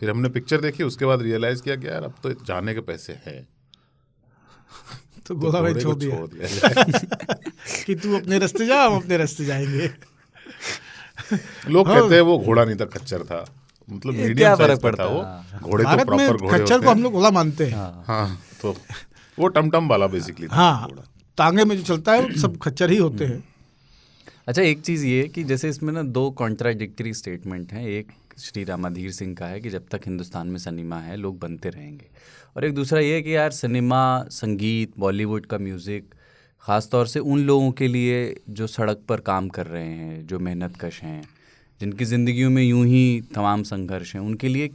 फिर हमने पिक्चर देखी, उसके बाद रियलाइज किया कि यार अब तो जाने के पैसे हैं, तो घोड़ा भाई छोड़ दिया कि तू अपने रास्ते जा, हम अपने रास्ते जाएंगे। लोग कहते हैं वो घोड़ा नहीं था, खच्चर था, मतलब क्या मीडियम फर्क साइज का पड़ता था वो। है? घोड़े तो भारत में प्रॉपर घोड़े खच्चर होते को हम हैं। लोग घोड़ा मानते हैं। हाँ, तो वो टमटम वाला बेसिकली था हाँ, घोड़ा। टांगे में जो चलता है वो सब खच्चर ही होते हैं। अच्छा, एक चीज़ ये कि जैसे इसमें ना 2 कॉन्ट्राडिक्टरी स्टेटमेंट हैं। एक श्री रामाधीर सिंह का है कि जब तक हिंदुस्तान में सिनेमा है लोग बनते रहेंगे, और एक दूसरा ये है कि यार सिनेमा, संगीत, बॉलीवुड का म्यूज़िक ख़ास तौर से उन लोगों के लिए जो सड़क पर काम कर रहे हैं, जो मेहनत कश हैं, जिनकी ज़िंदगियों में यूं ही तमाम संघर्ष हैं, उनके लिए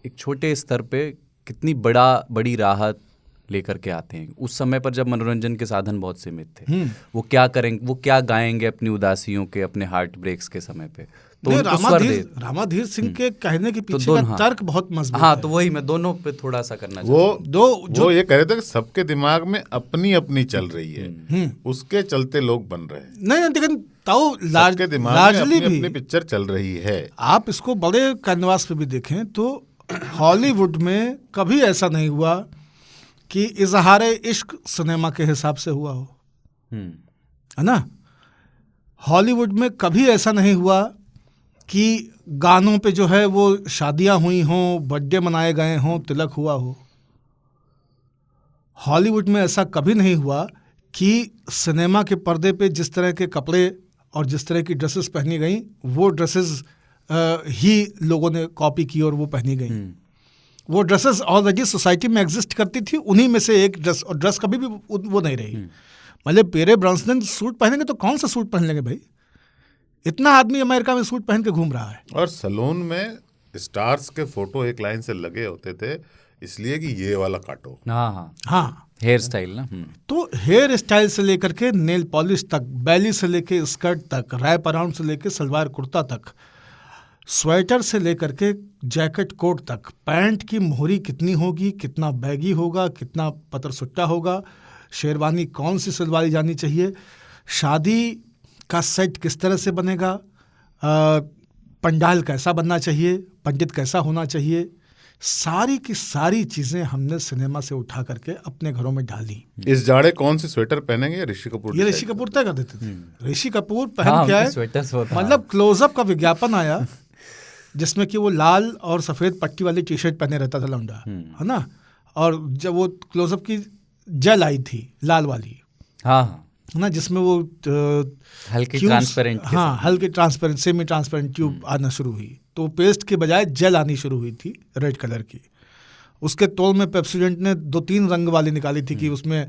एक छोटे स्तर पे कितनी बड़ी राहत लेकर के आते हैं। उस समय पर जब मनोरंजन के साधन बहुत सीमित थे, वो क्या करेंगे, वो क्या गाएंगे अपनी उदासियों के, अपने हार्ट ब्रेक्स के समय पे, तो उनको स्वर दे। रामाधीर सिंह के कहने के पीछे दोनों, का हाँ, तर्क बहुत मजबूत हाँ, है। तो वही मैं दोनों पे थोड़ा सा करना वो चाहता वो ये कह रहे थे कि सबके दिमाग में अपनी अपनी चल रही है, उसके चलते लोग बन रहे हैं। नहीं, लेकिन ताऊ सबके दिमाग में लार्जली अपनी भी अपनी पिक्चर चल रही है। आप इसको बड़े कैनवास पे भी देखें तो हॉलीवुड में कभी ऐसा नहीं हुआ कि इजहारे इश्क सिनेमा के हिसाब से हुआ हो, है ना। हॉलीवुड में कभी ऐसा नहीं हुआ कि गानों पे जो है वो शादियां हुई हों, बर्थडे मनाए गए हों, तिलक हुआ हो। हॉलीवुड में ऐसा कभी नहीं हुआ कि सिनेमा के पर्दे पे जिस तरह के कपड़े और जिस तरह की ड्रेसेस पहनी गई, वो ड्रेसेस ही लोगों ने कॉपी की और वो पहनी गई। वो ड्रेसेस ऑलरेडी सोसाइटी में एग्जिस्ट करती थी, उन्हीं में से एक ड्रेस, और ड्रेस कभी भी वो नहीं रही। मतलब पेरे ब्रांसनन सूट पहनेंगे तो कौन सा सूट पहन लेंगे भाई, इतना आदमी अमेरिका में सूट पहन के घूम रहा है। और सैलून में स्टार्स के फोटो एक लाइन से लगे होते थे, इसलिए कि ये वाला काटो। हाँ, हेयर स्टाइल ना। तो हेयर स्टाइल से लेकर के नेल पॉलिश तक, बैली से लेके स्कर्ट तक, रैप अराउंड से लेके सलवार कुर्ता तक, स्वेटर से लेकर के जैकेट कोट तक, पैंट की मोहरी कितनी होगी, कितना बैगी होगा, कितना पतर सुट्टा होगा, शेरवानी कौन सी सिलवाई जानी चाहिए, शादी का सेट किस तरह से बनेगा, पंडाल कैसा बनना चाहिए, पंडित कैसा होना चाहिए, सारी की सारी चीजें हमने सिनेमा से उठा करके अपने घरों में डाली। इस जाड़े कौन सी स्वेटर पहनेंगे, ऋषि कपूर? ये ऋषि कपूर तय कर देते थे। ऋषि कपूर पहन के आए, मतलब क्लोजअप का विज्ञापन आया जिसमें कि वो लाल और सफेद पट्टी वाली टी शर्ट पहने रहता था लौंडा, है ना। और जब वो क्लोजअप की जेल आई थी लाल वाली, हाँ, है ना, जिसमें वो हल्की ट्रांसपेरेंट, हाँ, हल्की ट्रांसपेरेंट, सेमी ट्रांसपेरेंट ट्यूब आना शुरू हुई, तो पेस्ट के बजाय जेल आनी शुरू हुई थी रेड कलर की। उसके तौल में पेप्सोडेंट ने 2-3 रंग वाली निकाली थी कि उसमें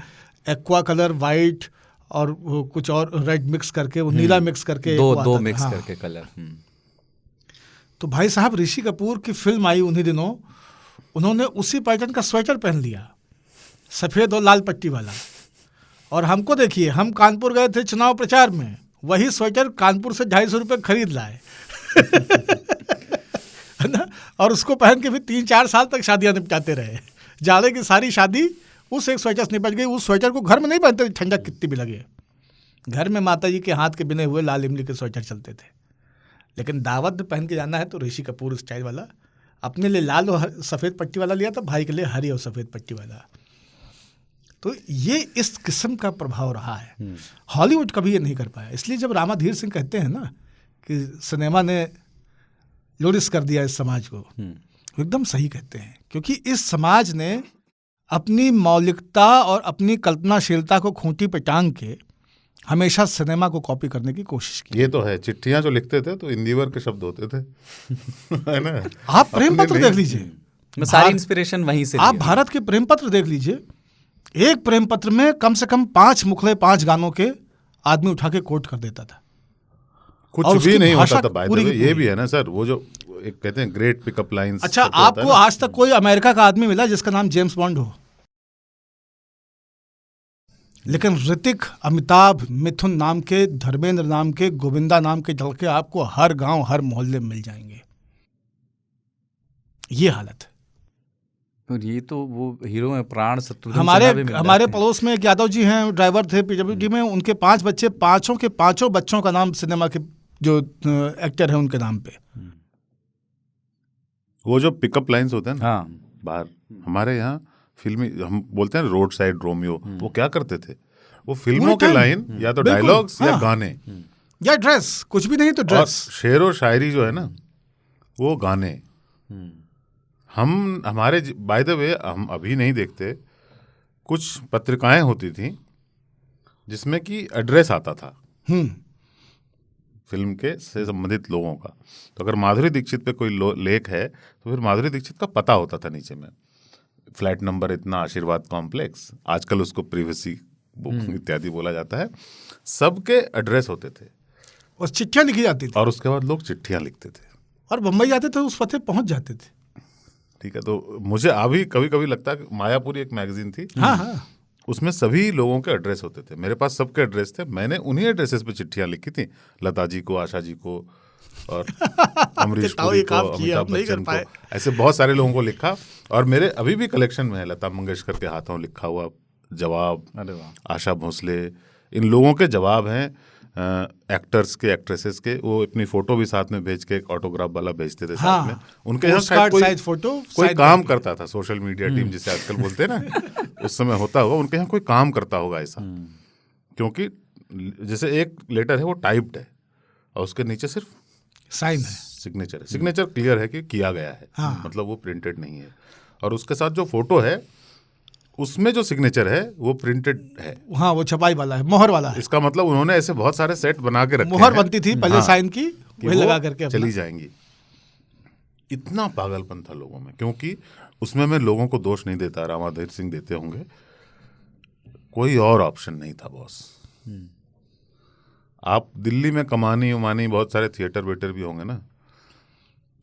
एक्वा कलर, वाइट और कुछ और रेड मिक्स करके, वो नीला मिक्स करके, दो मिक्स करके कलर। तो भाई साहब ऋषि कपूर की फिल्म आई उन्हीं दिनों, उन्होंने उसी पैटर्न का स्वेटर पहन लिया, सफ़ेद और लाल पट्टी वाला, और हमको देखिए, हम कानपुर गए थे चुनाव प्रचार में, वही स्वेटर कानपुर से 250 रुपये खरीद लाए है ना, और उसको पहन के फिर 3-4 साल तक शादियां निपटाते रहे। जाड़े की सारी शादी उस एक स्वेटर से निपट गई। उस स्वेटर को घर में नहीं पहनते, ठंडक कितनी भी लगे। घर में माता जी के हाथ के बिने हुए लाल इमली के स्वेटर चलते थे, लेकिन दावत में पहन के जाना है तो ऋषि कपूर स्टाइल वाला, अपने लिए लाल और सफ़ेद पट्टी वाला लिया था, भाई के लिए हरी और सफ़ेद पट्टी वाला। तो ये इस किस्म का प्रभाव रहा है। हॉलीवुड कभी ये नहीं कर पाया। इसलिए जब रामाधीर सिंह कहते हैं ना कि सिनेमा ने लोरिस कर दिया इस समाज को, एकदम सही कहते हैं, क्योंकि इस समाज ने अपनी मौलिकता और अपनी कल्पनाशीलता को खूंटी पे टांग के हमेशा सिनेमा को कॉपी करने की कोशिश की। ये तो है, चिट्ठियां जो लिखते थे तो इंदिवर के शब्द होते थे है ना। आप प्रेम पत्र देख लीजिए, सारी इंस्पिरेशन वहीं से। आप भारत के प्रेम पत्र देख लीजिए, एक प्रेम पत्र में कम से कम 5 मुखड़े 5 गानों के आदमी उठा के कोट कर देता था। कुछ भी नहीं होता था। बाय द वे ये भी है ना सर, वो जो एक कहते हैं ग्रेट पिकअप लाइंस। अच्छा, आपको आज तक कोई अमेरिका का आदमी मिला जिसका नाम जेम्स बॉन्ड हो? लेकिन ऋतिक, अमिताभ, मिथुन नाम के, धर्मेंद्र नाम के, गोविंदा नाम के लड़के आपको हर गांव हर मोहल्ले में मिल जाएंगे। ये हालत है। और ये तो वो हीरो हैं, प्राण शत्रुघ्न हमारे पड़ोस में एक यादव जी हैं, ड्राइवर थे पीडब्ल्यूडी में, उनके 5 बच्चे, पांचों के पांचों बच्चों का नाम सिनेमा के जो एक्टर है उनके नाम पे। वो जो पिकअप लाइंस होते हैं ना, बाहर हमारे यहाँ फिल्मी, हम बोलते हैं रोड साइड रोमियो, वो क्या करते थे, वो फिल्मों के लाइन या तो डायलॉग्स या गाने या ड्रेस, कुछ भी नहीं तो ड्रेस, शेर और शायरी जो है ना वो गाने। हम हमारे बाय द वे हम अभी नहीं देखते, कुछ पत्रिकाएं होती थी जिसमें कि एड्रेस आता था फिल्म के से संबंधित लोगों का। तो अगर माधुरी दीक्षित पे कोई लेख है तो फिर माधुरी दीक्षित का पता होता था नीचे में, फ्लैट नंबर इतना, आशीर्वाद कॉम्प्लेक्स, आजकल उसको प्रिवेसी बुक इत्यादि बोला जाता है। सबके एड्रेस होते थे और चिट्ठियां लिखी जाती थी, और उसके बाद लोग चिट्ठियां लिखते थे और बम्बई जाते थे, उस पते पहुंच जाते थे। ठीक है, तो मुझे अभी कभी कभी लगता है कि मायापुरी एक मैगजीन थी, हाँ, उसमें सभी लोगों के एड्रेस होते थे। मेरे पास सबके एड्रेस थे, मैंने उन्हीं एड्रेसेस पे चिट्ठियां लिखी थी, लता जी को, आशा जी को, और अमरीश पुरी को, अमिताभ बच्चन को, ऐसे बहुत सारे लोगों को लिखा। और मेरे अभी भी कलेक्शन में है लता मंगेशकर के हाथों लिखा हुआ जवाब, आशा भोसले, इन लोगों के जवाब हैं एक्टर्स के, एक्ट्रेसेस के। वो अपनी फोटो भी साथ में भेज के एक ऑटोग्राफ वाला भेजते थे साथ में। उनके यहाँ शायद कोई काम करता था, सोशल मीडिया टीम जिसे आजकल बोलते हैं ना, उस समय होता होगा उनके यहाँ कोई काम करता होगा ऐसा, क्योंकि जैसे एक लेटर है वो टाइप्ड है और उसके नीचे सिर्फ साइन है, सिग्नेचर है, सिग्नेचर क्लियर है कि किया गया है, मतलब वो प्रिंटेड नहीं है। और उसके साथ जो फोटो है उसमें जो सिग्नेचर है वो प्रिंटेड है, हाँ, वो छपाई वाला है, मोहर वाला है। इसका मतलब उन्होंने ऐसे बहुत सारे सेट बना के रखे, मोहर बनती थी पहले, साइन की, वही लगा करके चली जाएंगी। इतना पागलपन था लोगों में, क्योंकि उसमें मैं लोगों को दोष नहीं देता, रामाधीर सिंह देते होंगे, कोई और ऑप्शन नहीं था बॉस। आप दिल्ली में कमानी उमानी बहुत सारे थिएटर वेटर भी होंगे ना,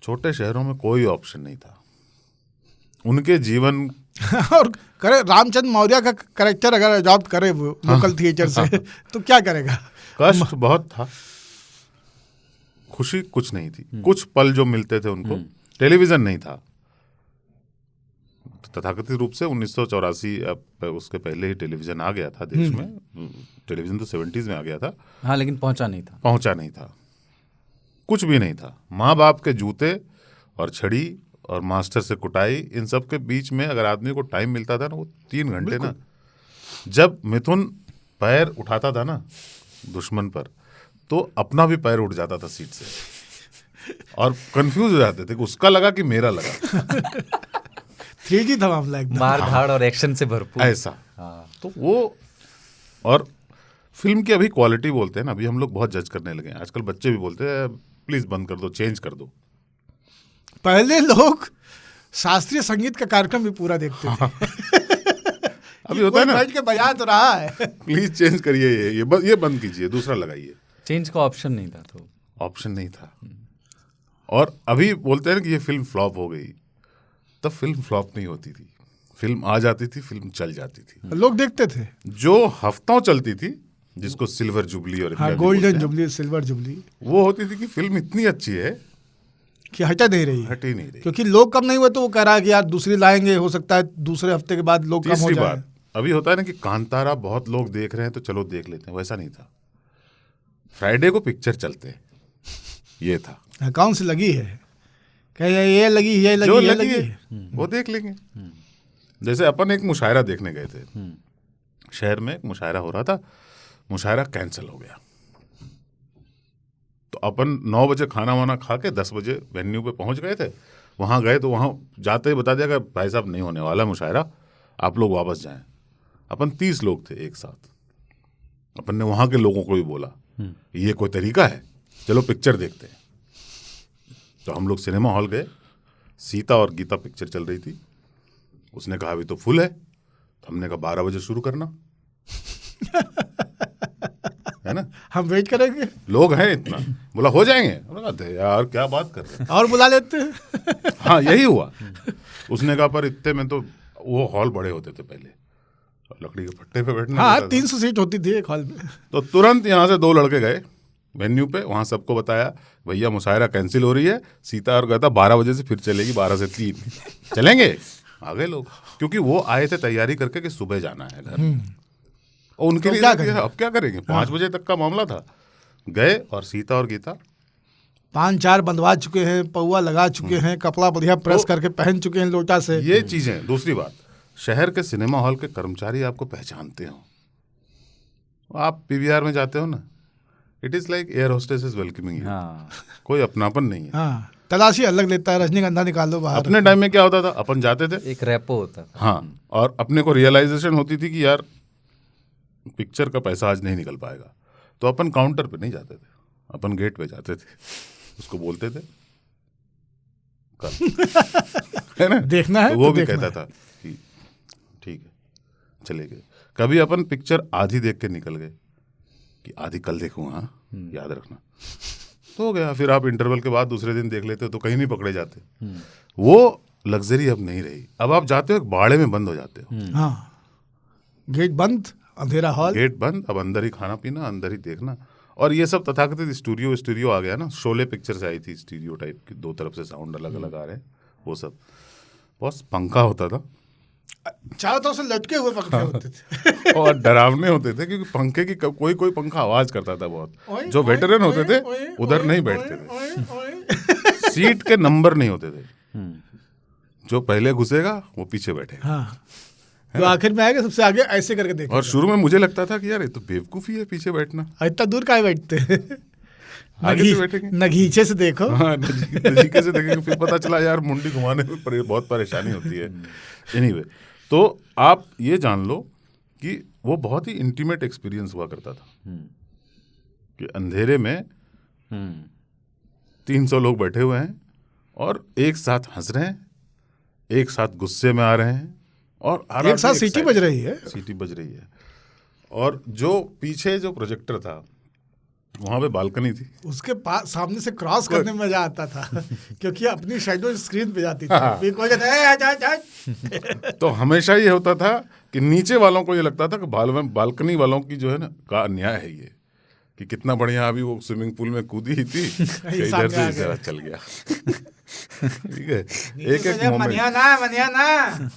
छोटे शहरों में कोई ऑप्शन नहीं था। उनके जीवन और करे रामचंद्र मौर्य का कैरेक्टर अगर अडॉप्ट करे वो लोकल थिएटर से तो क्या करेगा? कष्ट बहुत था, खुशी कुछ नहीं थी। कुछ पल जो मिलते थे उनको, टेलीविजन नहीं था तथाकथित रूप से। 1984 उसके पहले ही टेलीविजन आ गया था देश में, टेलीविजन तो 70s में आ गया था, हाँ, लेकिन पहुंचा नहीं था, कुछ भी नहीं था। माँ बाप के जूते और छड़ी और मास्टर से कुटाई, इन सब के बीच में अगर आदमी को टाइम मिलता था ना, वो 3 घंटे ना, जब मिथुन पैर उठाता था ना दुश्मन पर, तो अपना भी पैर उठ जाता था सीट से और कंफ्यूज हो जाते थे कि उसका लगा कि मेरा लगा। 3G था मामला, एकदम मार धाड़ और एक्शन से भरपूर ऐसा। तो वो, और फिल्म की अभी क्वालिटी बोलते हैं ना, अभी हम लोग बहुत जज करने लगे हैं। आजकल बच्चे भी बोलते हैं प्लीज बंद कर दो, चेंज कर दो। पहले लोग शास्त्रीय संगीत का कार्यक्रम भी पूरा देखते थे। अभी होता है ना, बैठ के बजा तो रहा है, प्लीज चेंज करिए, ये बंद कीजिए, दूसरा लगाइए। चेंज का ऑप्शन नहीं था, तो ऑप्शन नहीं था। और अभी बोलते हैं ना कि ये फिल्म फ्लॉप हो गई, तब फिल्म फ्लॉप नहीं होती थी, फिल्म आ जाती थी, फिल्म चल जाती थी, लोग देखते थे। जो हफ्तों चलती थी, जिसको सिल्वर जुबली और हाँ, गोल्डन जुबली, सिल्वर जुबली, वो होती थी कि फिल्म इतनी अच्छी है कि हटा नहीं रही है, हट ही नहीं रही। क्योंकि लोग कम नहीं हुए तो वो कह रहा है कि यार दूसरी लाएंगे, हो सकता है दूसरे हफ्ते के बाद लोग कम हो तीसरी जाए। बात, अभी होता है ना कि कांतारा बहुत लोग देख रहे हैं तो चलो देख लेते हैं, वैसा नहीं था। फ्राइडे को पिक्चर चलते हैं, ये था। अकाउंट से लगी है, कह ये लगी, ये जो लगी, ये लगी लगी। है वो देख लेंगे। जैसे अपन एक मुशायरा देखने गए थे, शहर में एक मुशायरा हो रहा था, मुशायरा कैंसिल हो गया। तो अपन 9 बजे खाना वाना खा के 10 बजे वेन्यू पे पहुंच गए थे। वहां गए तो वहां जाते ही बता दिया कि भाई साहब नहीं होने वाला मुशायरा, आप लोग वापस जाएं। अपन 30 लोग थे एक साथ। अपन ने वहां के लोगों को भी बोला ये कोई तरीका है, चलो पिक्चर देखते हैं। तो हम लोग सिनेमा हॉल गए, सीता और गीता पिक्चर चल रही थी। उसने कहा अभी तो फुल है, तो हमने कहा 12 बजे शुरू करना है ना, हम वेट करेंगे, लोग हैं इतना। बोला हो जाएंगे। हमने कहा यार क्या बात कर रहे हैं, और बुला लेते हैं। हाँ यही हुआ। उसने कहा पर इतने में तो वो हॉल बड़े होते थे पहले, लकड़ी के फट्टे पे बैठना हाँ, पड़ता था। 300 सीट होती थी एक हॉल में। तो तुरंत यहाँ से 2 लड़के गए वेन्यू पे, वहाँ सबको बताया भैया मुशायरा कैंसिल हो रही है, सीता और गीता 12 बजे से फिर चलेगी, 12 से 3 चलेंगे। आ गए लोग, क्योंकि वो आए थे तैयारी करके कि सुबह जाना है घर। और उनके तो लिए क्या था कि करेंगे? अब क्या करेंगे, 5 बजे तक का मामला था। गए और सीता और गीता 5-4 बंधवा चुके हैं, पौवा लगा चुके हैं, कपड़ा बढ़िया प्रेस करके पहन चुके हैं लोटा से। ये चीजें। दूसरी बात, शहर के सिनेमा हॉल के कर्मचारी आपको पहचानते हो। आप पीवीआर में जाते हो ना, it is like air hostess is welcoming you. हाँ, कोई अपनापन नहीं है। हाँ, तलाशी अलग लेता है, रजनीगंधा निकालो बाहर। अपने टाइम में क्या होता था, अपन जाते थे, एक रेपो होता था। हाँ, और अपने को रियलाइजेशन होती थी कि यार पिक्चर का पैसा आज नहीं निकल पाएगा, तो अपन काउंटर पे नहीं जाते थे, अपन गेट पे जाते थे, उसको बोलते थे कल है ना, देखना है तो वो तो भी देखना कहता था कि ठीक है चले गए। कभी अपन पिक्चर आधी देख के निकल गए कि आधी कल देखूंगा, हाँ याद रखना, तो हो गया। फिर आप इंटरवल के बाद दूसरे दिन देख लेते हो तो कहीं नहीं पकड़े जाते। वो लग्जरी अब नहीं रही। अब आप जाते हो एक बाड़े में बंद हो जाते हो। हाँ, गेट बंद, अंधेरा हॉल, गेट बंद, अब अंदर ही खाना पीना, अंदर ही देखना। और ये सब तथाकथित स्टूडियो आ गया ना। शोले पिक्चर से आई थी स्टूडियो टाइप की, 2 तरफ से साउंड अलग अलग आ रहे हैं, वो सब। बहुत पंखा होता था, चारों तरफ से लटके हुए पंखे होते थे। और डरावने होते थे क्योंकि पंखे की कोई पंखा आवाज करता था बहुत। जो वेटरन होते थे उधर नहीं बैठते थे, सीट के नंबर नहीं होते थे, जो पहले घुसेगा वो पीछे बैठेगा। हाँ, तो आखिर में आएगा सबसे आगे, ऐसे करके देखो। और शुरू में मुझे लगता था कि यार ये तो बेवकूफी है पीछे बैठना, इतना दूर काहे बैठते हैं? आगे से बैठेंगे। नगीचे से देखो। हाँ, नजीके से देखेंगे। फिर पता चला यार मुंडी घुमाने में बहुत परेशानी होती है। एनीवे, तो आप ये जान लो कि वो बहुत ही इंटीमेट एक्सपीरियंस हुआ करता था कि अंधेरे में 300 लोग बैठे हुए हैं और एक साथ हंस रहे हैं, एक साथ गुस्से में आ रहे हैं, और एक साथ सीटी बज रही है। सीटी बज रही है। और जो पीछे जो प्रोजेक्टर था वहां पे बालकनी थी, उसके पास सामने से क्रॉस करने में मजा आता था क्योंकि अपनी शैडो स्क्रीन पे जाती थी। हाँ। फिर कोई कहता है, "ए, जा। तो हमेशा ये होता था कि नीचे वालों को ये लगता था कि बालकनी वालों की जो है ना का अन्याय है ये, कि कितना बढ़िया अभी वो स्विमिंग पूल में कूदी ही थी, इधर सामने से आ इस गया। तरह चल गया। ठीक है, एक एक मोमेंट। मनिया ना।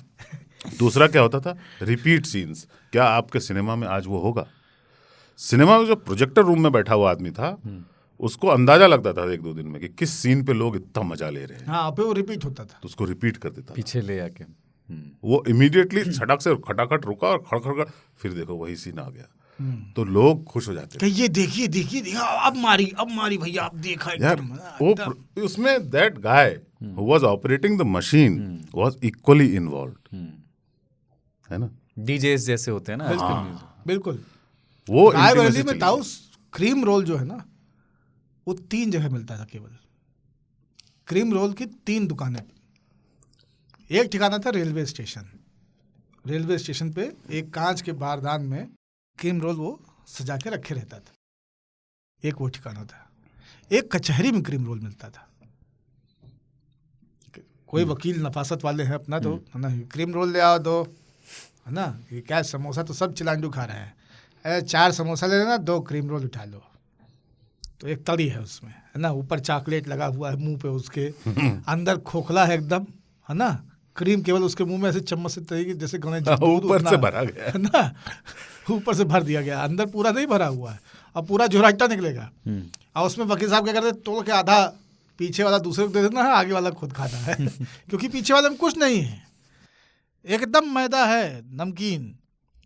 दूसरा क्या होता था, रिपीट सीन्स। क्या आपके सिनेमा में आज वो होगा? सिनेमा में जो प्रोजेक्टर रूम में बैठा हुआ आदमी था उसको अंदाजा लगता था 1-2 दिन में कि किस सीन पे लोग इतना मजा ले रहे हैं, हाँ, पे वो रिपीट होता था। तो उसको रिपीट कर देता था। पीछे ले आके। वो इमीडिएटली सड़क से खटाखट रुका और खड़खड़, फिर देखो वही सीन आ गया, तो लोग खुश हो जाते थे। कि ये देखिए अब मारी भैया, अब देखा यार एकदम। वो उसमें that guy who was operating the machine was equally involved, है ना। डीजेस जैसे होते हैं ना। बिल्कुल। वो रायबरेली intimacy में चली ताऊ क्रीम रोल जो है ना, वो 3 जगह मिलता था केवल। क्रीम रोल की 3 दुकानें। एक ठिकाना था रेलवे स्टेशन। रेलवे स्टेशन पे एक कांच के बारदान में क्रीम रोल वो सजा के रखे रहता था, एक वो ठिकाना था। एक कचहरी में क्रीम रोल मिलता था। कोई वकील नफासत वाले हैं अपना, तो है ना, क्रीम रोल ले आओ 2, है ना, ये क्या समोसा तो सब चिलांडू खा रहे हैं, अरे 4 समोसा ले लेना, 2 क्रीम रोल उठा लो। तो एक तड़ी है उसमें, है ना, ऊपर चॉकलेट लगा हुआ है मुंह पे उसके, अंदर खोखला है एकदम, है ना, क्रीम केवल उसके मुंह में ऐसे चम्मच से तरीके जैसे गणेश जी ऊपर से भरा गया है ना, ऊपर से भर दिया गया, अंदर पूरा नहीं भरा हुआ है, अब पूरा झुराटा निकलेगा। और उसमें वकील साहब क्या करते, तोड़ के आधा पीछे वाला दूसरे को दे देना है, आगे वाला खुद खाता है क्योंकि पीछे वाले में कुछ नहीं है, एकदम मैदा है, नमकीन,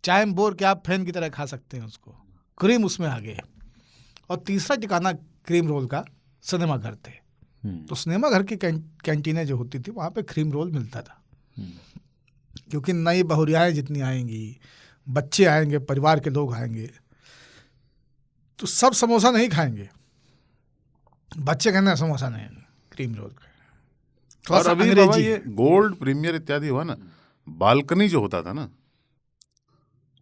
चाय में बोर के आप फैन की तरह खा सकते हैं उसको, क्रीम उसमें आगे। और तीसरा ठिकाना क्रीम रोल का सिनेमा घर थे। तो सिनेमा घर की कैंटीनें जो होती थी वहाँ पे क्रीम रोल मिलता था, क्योंकि नई बहुरियाएँ जितनी आएंगी, बच्चे आएंगे, परिवार के लोग आएंगे, तो सब समोसा नहीं खाएंगे, बच्चे कहना समोसा नहीं, क्रीम रोल का। और अभी बाबा ये गोल्ड प्रीमियर इत्यादि हुआ ना, बालकनी जो होता था ना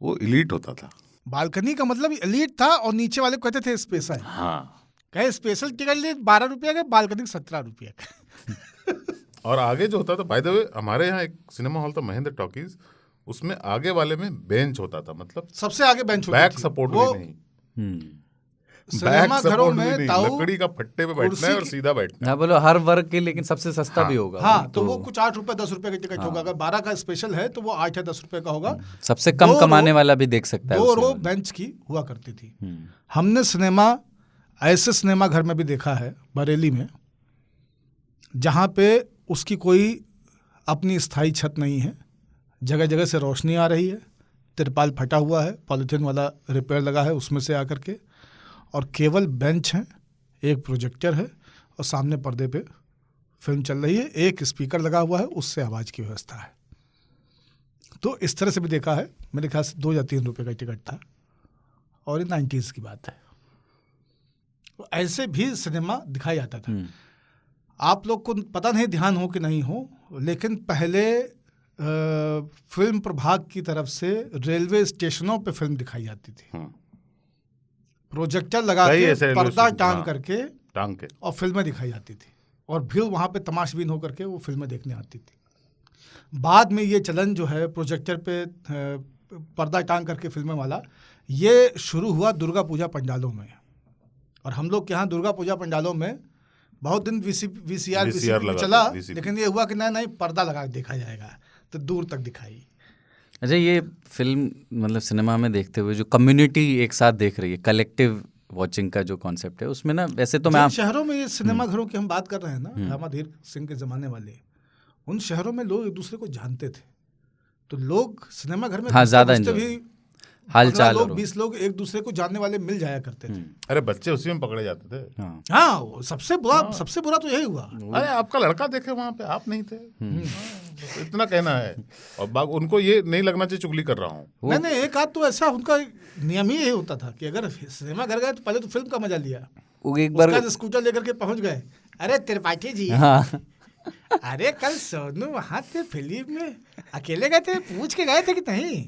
वो एलीट होता था। बालकनी का मतलब एलीट था, और नीचे वाले कहते थे स्पेशल। हाँ, कहे स्पेशल टिकट लिए 12 रुपये का, बालकनी 17 रुपये का और आगे जो होता था, बाय द वे हमारे यहाँ एक सिनेमा हॉल था महेंद्र टॉकीज, उसमें आगे वाले में बेंच होता था, मतलब सबसे आगे बेंच होती बैक थी। सपोर्ट वो भी नहीं, सिनेमा बैक घरों सपोर्ट भी में नहीं, ताऊ लकड़ी का फट्टे पे बैठना है और सीधा बैठना है। हाँ बोलो हर वर्ग के, लेकिन सबसे सस्ता भी होगा। हाँ, तो वो कुछ 8 रुपये 10 रुपये का टिकट होगा, अगर 12 का स्पेशल है तो वो 8 या 10 रुपये का होगा। सबसे कम कमाने वाला भी देख सकता है। 2 रो बेंच की हुआ करती थी। हमने सिनेमा ऐसे सिनेमा घर में भी देखा है बरेली में, जहाँ पे उसकी कोई अपनी स्थायी छत नहीं है, जगह जगह से रोशनी आ रही है, तिरपाल फटा हुआ है, पॉलीथीन वाला रिपेयर लगा है उसमें से आकर के, और केवल बेंच है, एक प्रोजेक्टर है, और सामने पर्दे पे फिल्म चल रही है, एक स्पीकर लगा हुआ है, उससे आवाज़ की व्यवस्था है। तो इस तरह से भी देखा है, मेरे ख्याल से 2 या 3 रुपये का टिकट था, और ये 90s की बात है। तो ऐसे भी सिनेमा दिखाया जाता था। आप लोग को पता नहीं ध्यान हो कि नहीं हो, लेकिन पहले फिल्म प्रभाग की तरफ से रेलवे स्टेशनों पे फिल्म दिखाई जाती थी, प्रोजेक्टर लगा के, पर्दा टांग के और फिल्में दिखाई जाती थी, और भीड़ वहाँ पे तमाशबीन होकर के वो फिल्में देखने आती थी। बाद में ये चलन जो है प्रोजेक्टर पे पर्दा टांग करके फिल्में वाला, ये शुरू हुआ दुर्गा पूजा पंडालों में, और हम लोग के यहाँ दुर्गा पूजा पंडालों में बहुत दिन वीसीआर चला, लेकिन ये हुआ कि नहीं पर्दा लगा के देखा जाएगा, तो दूर तक दिखाई। अच्छा, ये फिल्म मतलब सिनेमा में देखते हुए जो कम्युनिटी एक साथ देख रही है, कलेक्टिव वॉचिंग का जो कॉन्सेप्ट है, उसमें ना वैसे तो मैं शहरों में ये सिनेमा घरों की हम बात कर रहे हैं ना, रामाधीर सिंह के ज़माने वाले, उन शहरों में लोग एक दूसरे को जानते थे, तो लोग सिनेमा घर में ज़्यादा भी हालचाल लोग 20 लोग एक दूसरे को जानने वाले मिल जाया करते थे। अरे बच्चे उसी में पकड़े जाते थे। हाँ, सबसे बुरा तो यही हुआ। अरे आपका लड़का देखे वहां पे, आप नहीं थे, इतना कहना है। और उनको ये नहीं लगना चाहिए चुगली कर रहा हूँ। नहीं, एक आध तो ऐसा उनका नियम ही यही होता था कि अगर सिनेमा घर गए तो पहले तो फिल्म का मजा लिया, एक बार स्कूटर लेकर के पहुंच गए, अरे त्रिपाठी जी, अरे कल सोनू वहाँ थे फिल्म में, अकेले गए थे, पूछ के गए थे कि नहीं?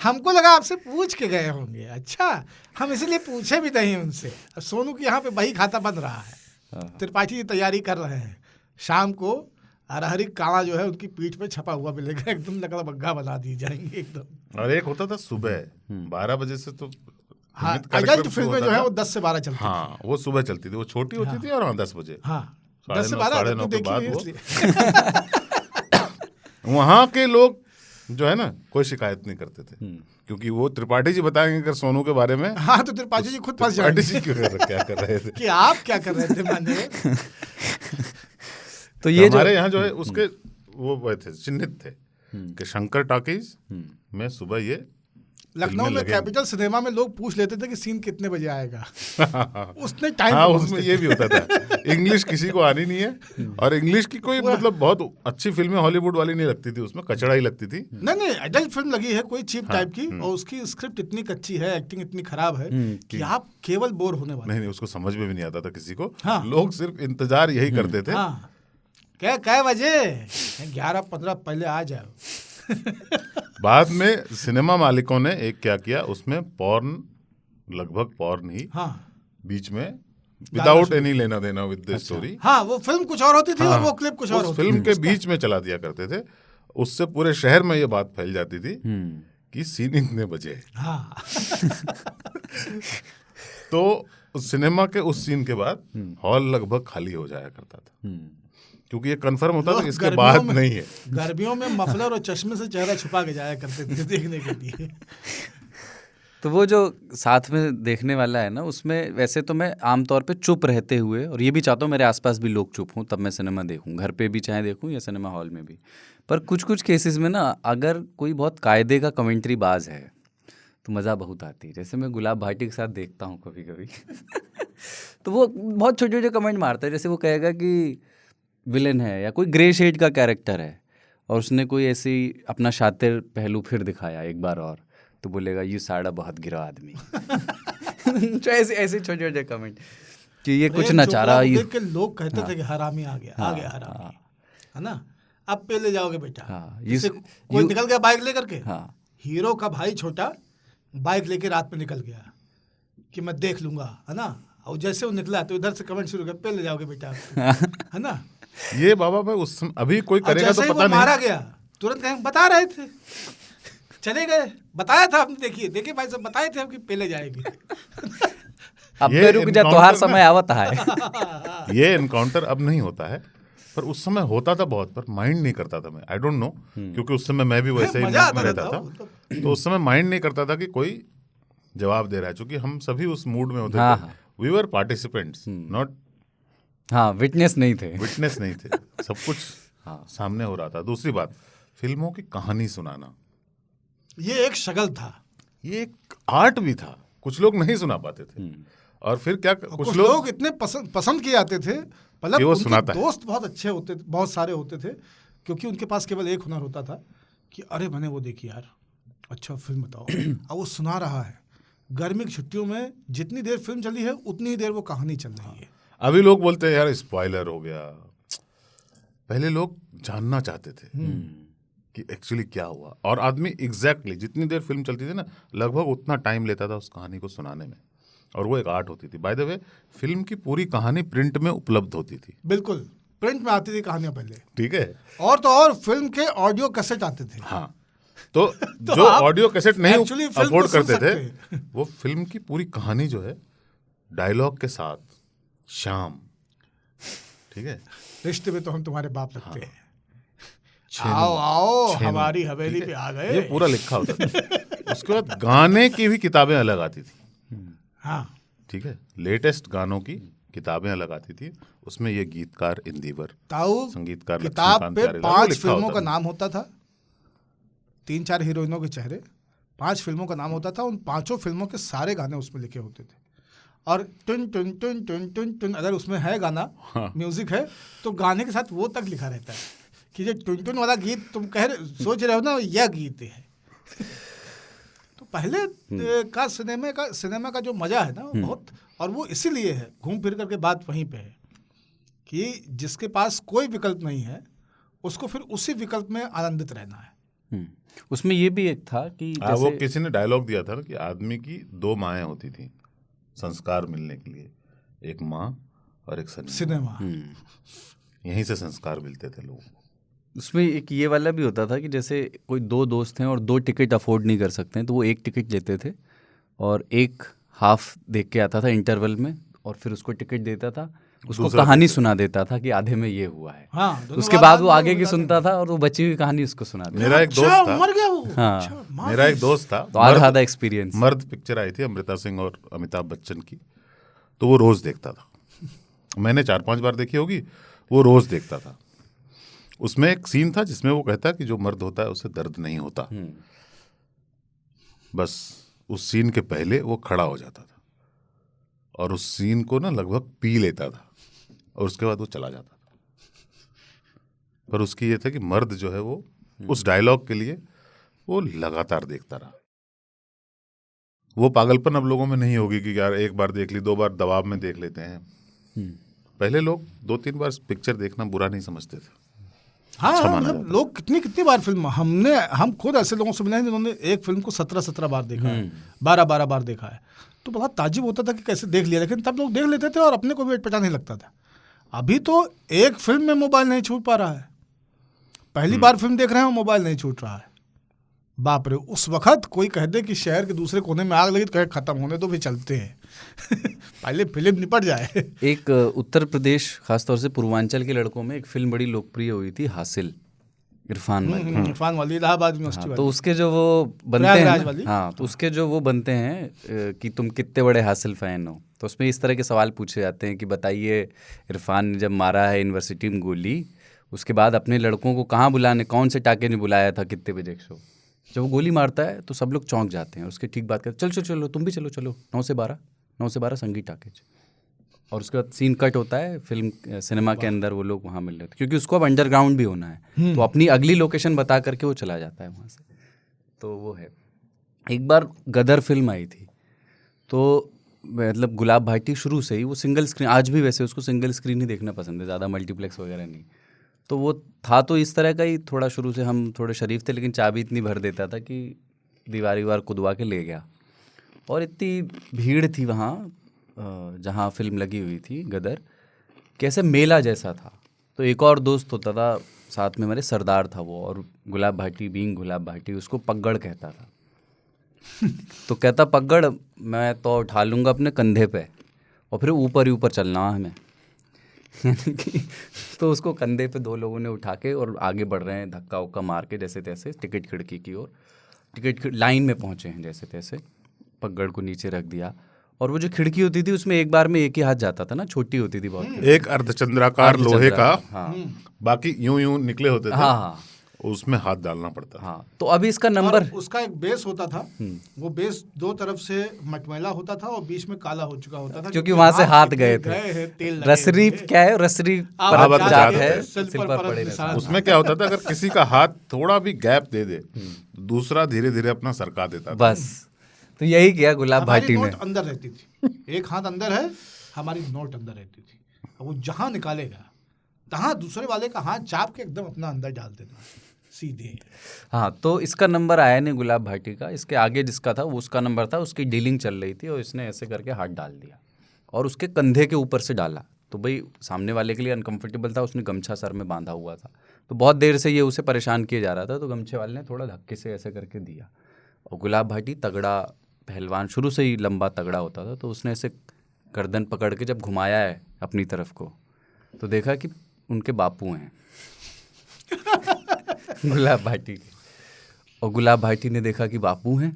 हमको लगा आपसे पूछ के गए होंगे। अच्छा, हम इसलिए पूछे भी नहीं उनसे। अब सोनू की यहाँ पे बही खाता बन रहा है, त्रिपाठी जी तैयारी कर रहे हैं, शाम को अरहरी काला जो है उनकी पीठ पे छपा हुआ मिलेगा, एकदम लकड़ा बग्गा बना दी जाएंगे एकदम। और एक होता था सुबह 12 बजे से, तो हाँ, अडल्ट फिल्में जो है वो 10 से 12 चलती थी। हाँ, वो सुबह चलती थी, वो छोटी होती थी, और 10 बजे, हाँ 10 से 12 के बाद वहाँ के लोग जो है ना कोई शिकायत नहीं करते थे, क्योंकि वो त्रिपाठी जी बताएंगे अगर सोनू के बारे में। हाँ, तो त्रिपाठी जी खुद फंस जाएंगे, क्या कर रहे थे कि आप क्या कर रहे थे माने। तो ये हमारे यहाँ जो है उसके वो थे, चिन्हित थे कि शंकर टॉकीज में सुबह ये लखनऊ में कैपिटल सिनेमा में लोग पूछ लेते थे कि सीन कितने बजे आएगा। उसने टाइम, हाँ, उसमें ये भी होता था, इंग्लिश किसी को आनी नहीं है, और इंग्लिश की कोई मतलब बहुत अच्छी फिल्में हॉलीवुड वाली नहीं लगती थी, उसमें कचड़ा ही लगती थी। नहीं, एडल्ट फिल्म लगी है कोई चीप टाइप की, और उसकी स्क्रिप्ट इतनी कच्ची है, एक्टिंग इतनी खराब है कि आप केवल बोर होने वाले। नहीं, उसको समझ में भी नहीं आता था किसी को। लोग सिर्फ इंतजार यही करते थे, क्या बजे 11-15 पहले आ जाओ। बाद में सिनेमा मालिकों ने एक क्या किया, उसमें पॉर्न, लगभग पॉर्न ही बीच में विदाउट एनी लेना देना विद द स्टोरी। हाँ, वो फिल्म कुछ और होती थी और वो क्लिप कुछ और उस होती फिल्म थी। के बीच में चला दिया करते थे, उससे पूरे शहर में ये बात फैल जाती थी कि सीन इतने बजे है। हाँ। तो उस सिनेमा के उस सीन के बाद हॉल लगभग खाली हो जाया करता था, क्योंकि ये कंफर्म होता था कि इसके बाद नहीं है। गर्मियों में मफलर और चश्मे से चेहरा छुपा के जाया करते थे देखने के लिए। तो वो जो साथ में देखने वाला है ना, उसमें वैसे तो मैं आमतौर पे चुप रहते हुए, और ये भी चाहता हूँ मेरे आसपास भी लोग चुप हों तब मैं सिनेमा देखूँ, घर पे भी चाहे देखूँ या सिनेमा हॉल में भी। पर कुछ कुछ केसेस में ना अगर कोई बहुत कायदे का कमेंट्री बाज है तो मज़ा बहुत आती है। जैसे मैं गुलाब भाटी के साथ देखता हूँ कभी कभी तो वो बहुत छोटे छोटे कमेंट मारता है। जैसे वो कहेगा कि विलेन है या कोई ग्रे शेड का कैरेक्टर है और उसने कोई ऐसी अपना शातिर पहलू फिर दिखाया एक बार और, तो बोलेगा ये साड़ा बहुत गिरा आदमी। तो ऐसे छोटे छोटे कमेंट कि ये कुछ ना चाह रहा। देख के लोग कहते थे कि हरामी आ गया, आ गया हरामी, है ना, अब पे ले जाओगे बेटा। जैसे कोई निकल गया बाइक लेकर के, हीरो का भाई छोटा बाइक लेके रात में निकल गया कि मैं देख लूंगा, है ना, और जैसे वो निकला तो इधर से कमेंट शुरू कर, पे ले जाओगे बेटा, है ना। ये बाबा भाई उस अभी कोई करेगा तो पता नहीं। मारा गया तुरंत कहेंगे बता रहे थे, चले गए, बताया था हमने, देखिए भाई साहब बताए थे हम कि पहले जाएगी। अब रुक जा, तोहार समय आवत है। ये एनकाउंटर अब नहीं होता है, पर उस समय होता था बहुत, पर माइंड नहीं करता था मैं। आई डोंट नो, क्योंकि उस समय मैं भी वैसे ही में रहता था, तो उस समय माइंड नहीं करता था कि कोई जवाब दे रहा है, क्योंकि हम सभी उस मूड में होते थे। We were participants, not witness नहीं थे। सब कुछ सामने हो रहा था। दूसरी बात, फिल्मों की कहानी सुनाना ये एक शगल था, ये एक आर्ट भी था। कुछ लोग नहीं सुना पाते थे, और फिर क्या कुछ लोग इतने पसंद किए जाते थे, मतलब उनके दोस्त बहुत अच्छे होते थे, बहुत सारे होते थे, क्योंकि उनके पास केवल एक हुनर होता था कि अरे मैंने वो देखी यार, अच्छा फिल्म बताओ। अब वो सुना रहा है, गर्मी की छुट्टियों में जितनी देर फिल्म चली है उतनी ही देर वो कहानी चल रही है। अभी लोग बोलते हैं यार स्पॉइलर हो गया, पहले लोग जानना चाहते थे कि एक्चुअली क्या हुआ, और आदमी एग्जैक्टली जितनी देर फिल्म चलती थी ना, लगभग उतना टाइम लेता था उस कहानी को सुनाने में, और वो एक आर्ट होती थी। बाय द वे, फिल्म की पूरी कहानी प्रिंट में उपलब्ध होती थी। बिल्कुल, प्रिंट में आती थी कहानियां पहले, ठीक है, और तो और फिल्म के ऑडियो कैसेट आते थे। हाँ, तो जो ऑडियो कैसेट नहीं अफोर्ड करते थे, वो फिल्म की पूरी कहानी जो है डायलॉग के साथ, शाम, ठीक है, रिश्ते में तो हम तुम्हारे बाप लगते हैं, आओ आओ हमारी हवेली पे आ गए, ये पूरा लिखा होता था। उसके बाद गाने की भी किताबें अलग आती थी। हाँ, ठीक है, लेटेस्ट गानों की किताबें अलग आती थी। उसमें ये गीतकार इंदिवर, संगीतकार किताब पे 5 फिल्मों का नाम होता था, 3-4 हीरोइनों के चेहरे, 5 फिल्मों का नाम होता था। उन 5 फिल्मों के सारे गाने उसमें लिखे होते थे, और टुन टुन टुन टुन टुन टुन अगर उसमें है गाना, म्यूजिक है, तो गाने के साथ वो तक लिखा रहता है कि ये टुन टुन वाला गीत तुम सोच रहे हो ना, यह गीत है। तो पहले का सिनेमा का जो मजा है ना, वो बहुत, और वो इसीलिए है, घूम फिर करके बात वहीं पे है कि जिसके पास कोई विकल्प नहीं है उसको फिर उसी विकल्प में आनंदित रहना है। उसमें ये भी एक था कि वो किसी ने डायलॉग दिया था ना कि आदमी की 2 माएँ होती थी संस्कार मिलने के लिए, एक माँ और एक सिनेमा। यहीं से संस्कार मिलते थे लोगों को। उसमें एक ये वाला भी होता था कि जैसे कोई 2 दोस्त हैं और 2 टिकट अफोर्ड नहीं कर सकते हैं, तो वो 1 टिकट लेते थे और एक हाफ देख के आता था इंटरवल में, और फिर उसको टिकट देता था, उसको कहानी सुना देता था कि आधे में ये हुआ है। हाँ, उसके बाद वो आगे की सुनता था और वो बची हुई कहानी उसको सुना देता। मेरा एक दोस्त था, मर गया वो। हाँ, मेरा एक दोस्त था, तो आधा एक्सपीरियंस। मर्द पिक्चर आई थी अमृता सिंह और अमिताभ बच्चन की, तो वो रोज देखता था। मैंने 4-5 बार देखी होगी, वो रोज देखता था। उसमें एक सीन था जिसमें वो कहता कि जो मर्द होता है उसे दर्द नहीं होता। बस उस सीन के पहले वो खड़ा हो जाता था और उस सीन को ना लगभग पी लेता था, और उसके बाद वो चला जाता था। पर उसकी ये था कि मर्द जो है वो उस डायलॉग के लिए वो लगातार देखता रहा। वो पागलपन अब लोगों में नहीं होगी कि यार एक बार देख ली, 2 बार दबाव में देख लेते हैं। पहले लोग 2-3 बार पिक्चर देखना बुरा नहीं समझते थे। हाँ, मतलब लोग कितनी बार फिल्म, हम खुद ऐसे लोगों से मिले हैं जिन्होंने एक फिल्म को 17 बार देखा है, 12 बार देखा है। तो बड़ा ताज्जुब होता था कि कैसे देख लिया, लेकिन तब लोग देख लेते थे और अपने को भी पता नहीं लगता था। अभी तो एक फिल्म में मोबाइल नहीं छूट पा रहा है, पहली बार फिल्म देख रहे हैं मोबाइल नहीं छूट रहा है। बाप रे, उस वक्त कोई कह दे कि शहर के दूसरे कोने में आग लगी तो कहे खत्म होने तो भी चलते हैं पहले फिल्म निपट जाए। एक उत्तर प्रदेश, खासतौर से पूर्वांचल के लड़कों में एक फिल्म बड़ी लोकप्रिय हुई थी, हासिल, इरफान वाली। इरफान वाली, इलाहाबाद यूनिवर्सिटी हाँ, तो वाली। उसके जो वो बनते प्रयागराज हैं वाली। हाँ, तो उसके जो वो बनते हैं कि तुम कितने बड़े हासिल फ़ैन हो, तो उसमें इस तरह के सवाल पूछे जाते हैं कि बताइए, इरफान ने जब मारा है यूनिवर्सिटी में गोली, उसके बाद अपने लड़कों को कहाँ बुलाने, कौन से टाके ने बुलाया था, कितने बजे शो। जब वो गोली मारता है तो सब लोग चौंक जाते हैं, उसके ठीक बात करते, चलो चलो तुम भी चलो चलो 9 से 12 संगीत टाकेज। और उसके बाद सीन कट होता है, फिल्म सिनेमा के अंदर वो लोग वहाँ मिल रहे थे, क्योंकि उसको अब अंडरग्राउंड भी होना है, तो अपनी अगली लोकेशन बता करके वो चला जाता है वहाँ से। तो वो है। एक बार गदर फिल्म आई थी, तो मतलब गुलाब भाटी शुरू से ही वो सिंगल स्क्रीन, आज भी वैसे उसको सिंगल स्क्रीन ही देखना पसंद है, ज़्यादा मल्टीप्लेक्स वगैरह नहीं। तो वो था तो इस तरह का ही, थोड़ा शुरू से हम थोड़े शरीफ थे, लेकिन चाबी इतनी भर देता था कि दीवार कुदवा के ले गया। और इतनी भीड़ थी वहाँ जहाँ फिल्म लगी हुई थी गदर, कैसे मेला जैसा था। तो एक और दोस्त होता था साथ में, मेरे सरदार था वो, और गुलाब भाटी बीइंग गुलाब भाटी उसको पगड़ कहता था तो कहता पगड़ मैं तो उठा लूँगा अपने कंधे पे और फिर ऊपर ही ऊपर चलना हमें यानी कि तो उसको कंधे पे 2 लोगों ने उठा के और आगे बढ़ रहे हैं धक्का उक्का मार के जैसे तैसे टिकट खिड़की की ओर, टिकट लाइन में पहुँचे हैं जैसे तैसे, पगड़ को नीचे रख दिया। और वो जो खिड़की होती थी उसमें एक बार में एक ही हाथ जाता था ना, छोटी होती थी बहुत, एक अर्धचंद्राकार लोहे का, हाँ बाकी यूं निकले होते थे, हाँ हाँ, उसमें हाथ डालना पड़ता था। हाँ। तो अभी इसका नंबर, उसका एक बेस होता था, वो बेस 2 तरफ से मटमैला होता था और बीच में काला हो चुका होता था, क्योंकि वहां से हाथ गए थे। हैं, तेल लगे रसरी हुए। क्या है, रसरी आप परत जात जात है, सिल सिल पर पर परत पड़े निशान। निशान। उसमें क्या होता था, अगर किसी का हाथ थोड़ा भी गैप दे दे, दूसरा धीरे धीरे अपना सरका देता था। बस, तो यही किया गुलाब हमारी भाटी ने। नोट अंदर रहती थी, एक हाथ अंदर है, हमारी नोट अंदर रहती थी, और वो जहां निकालेगा तहां दूसरे वाले का हाथ चाप के एकदम अपना अंदर डाल देना सीधे। हाँ, तो इसका नंबर आया नहीं गुलाब भाटी का, इसके आगे जिसका था वो उसका नंबर था, उसकी डीलिंग चल रही थी और इसने ऐसे करके हाथ डाल दिया और उसके कंधे के ऊपर से डाला। तो भाई सामने वाले के लिए अनकंफर्टेबल था, उसने गमछा सर में बांधा हुआ था, तो बहुत देर से ये उसे परेशान किया जा रहा था, तो गमछे वाले ने थोड़ा धक्के से ऐसे करके दिया। और गुलाब भाटी तगड़ा पहलवान, शुरू से ही लंबा तगड़ा होता था, तो उसने ऐसे गर्दन पकड़ के जब घुमाया है अपनी तरफ को, तो देखा कि उनके बापू हैं गुलाब भाटी के। और गुलाब भाटी ने देखा कि बापू हैं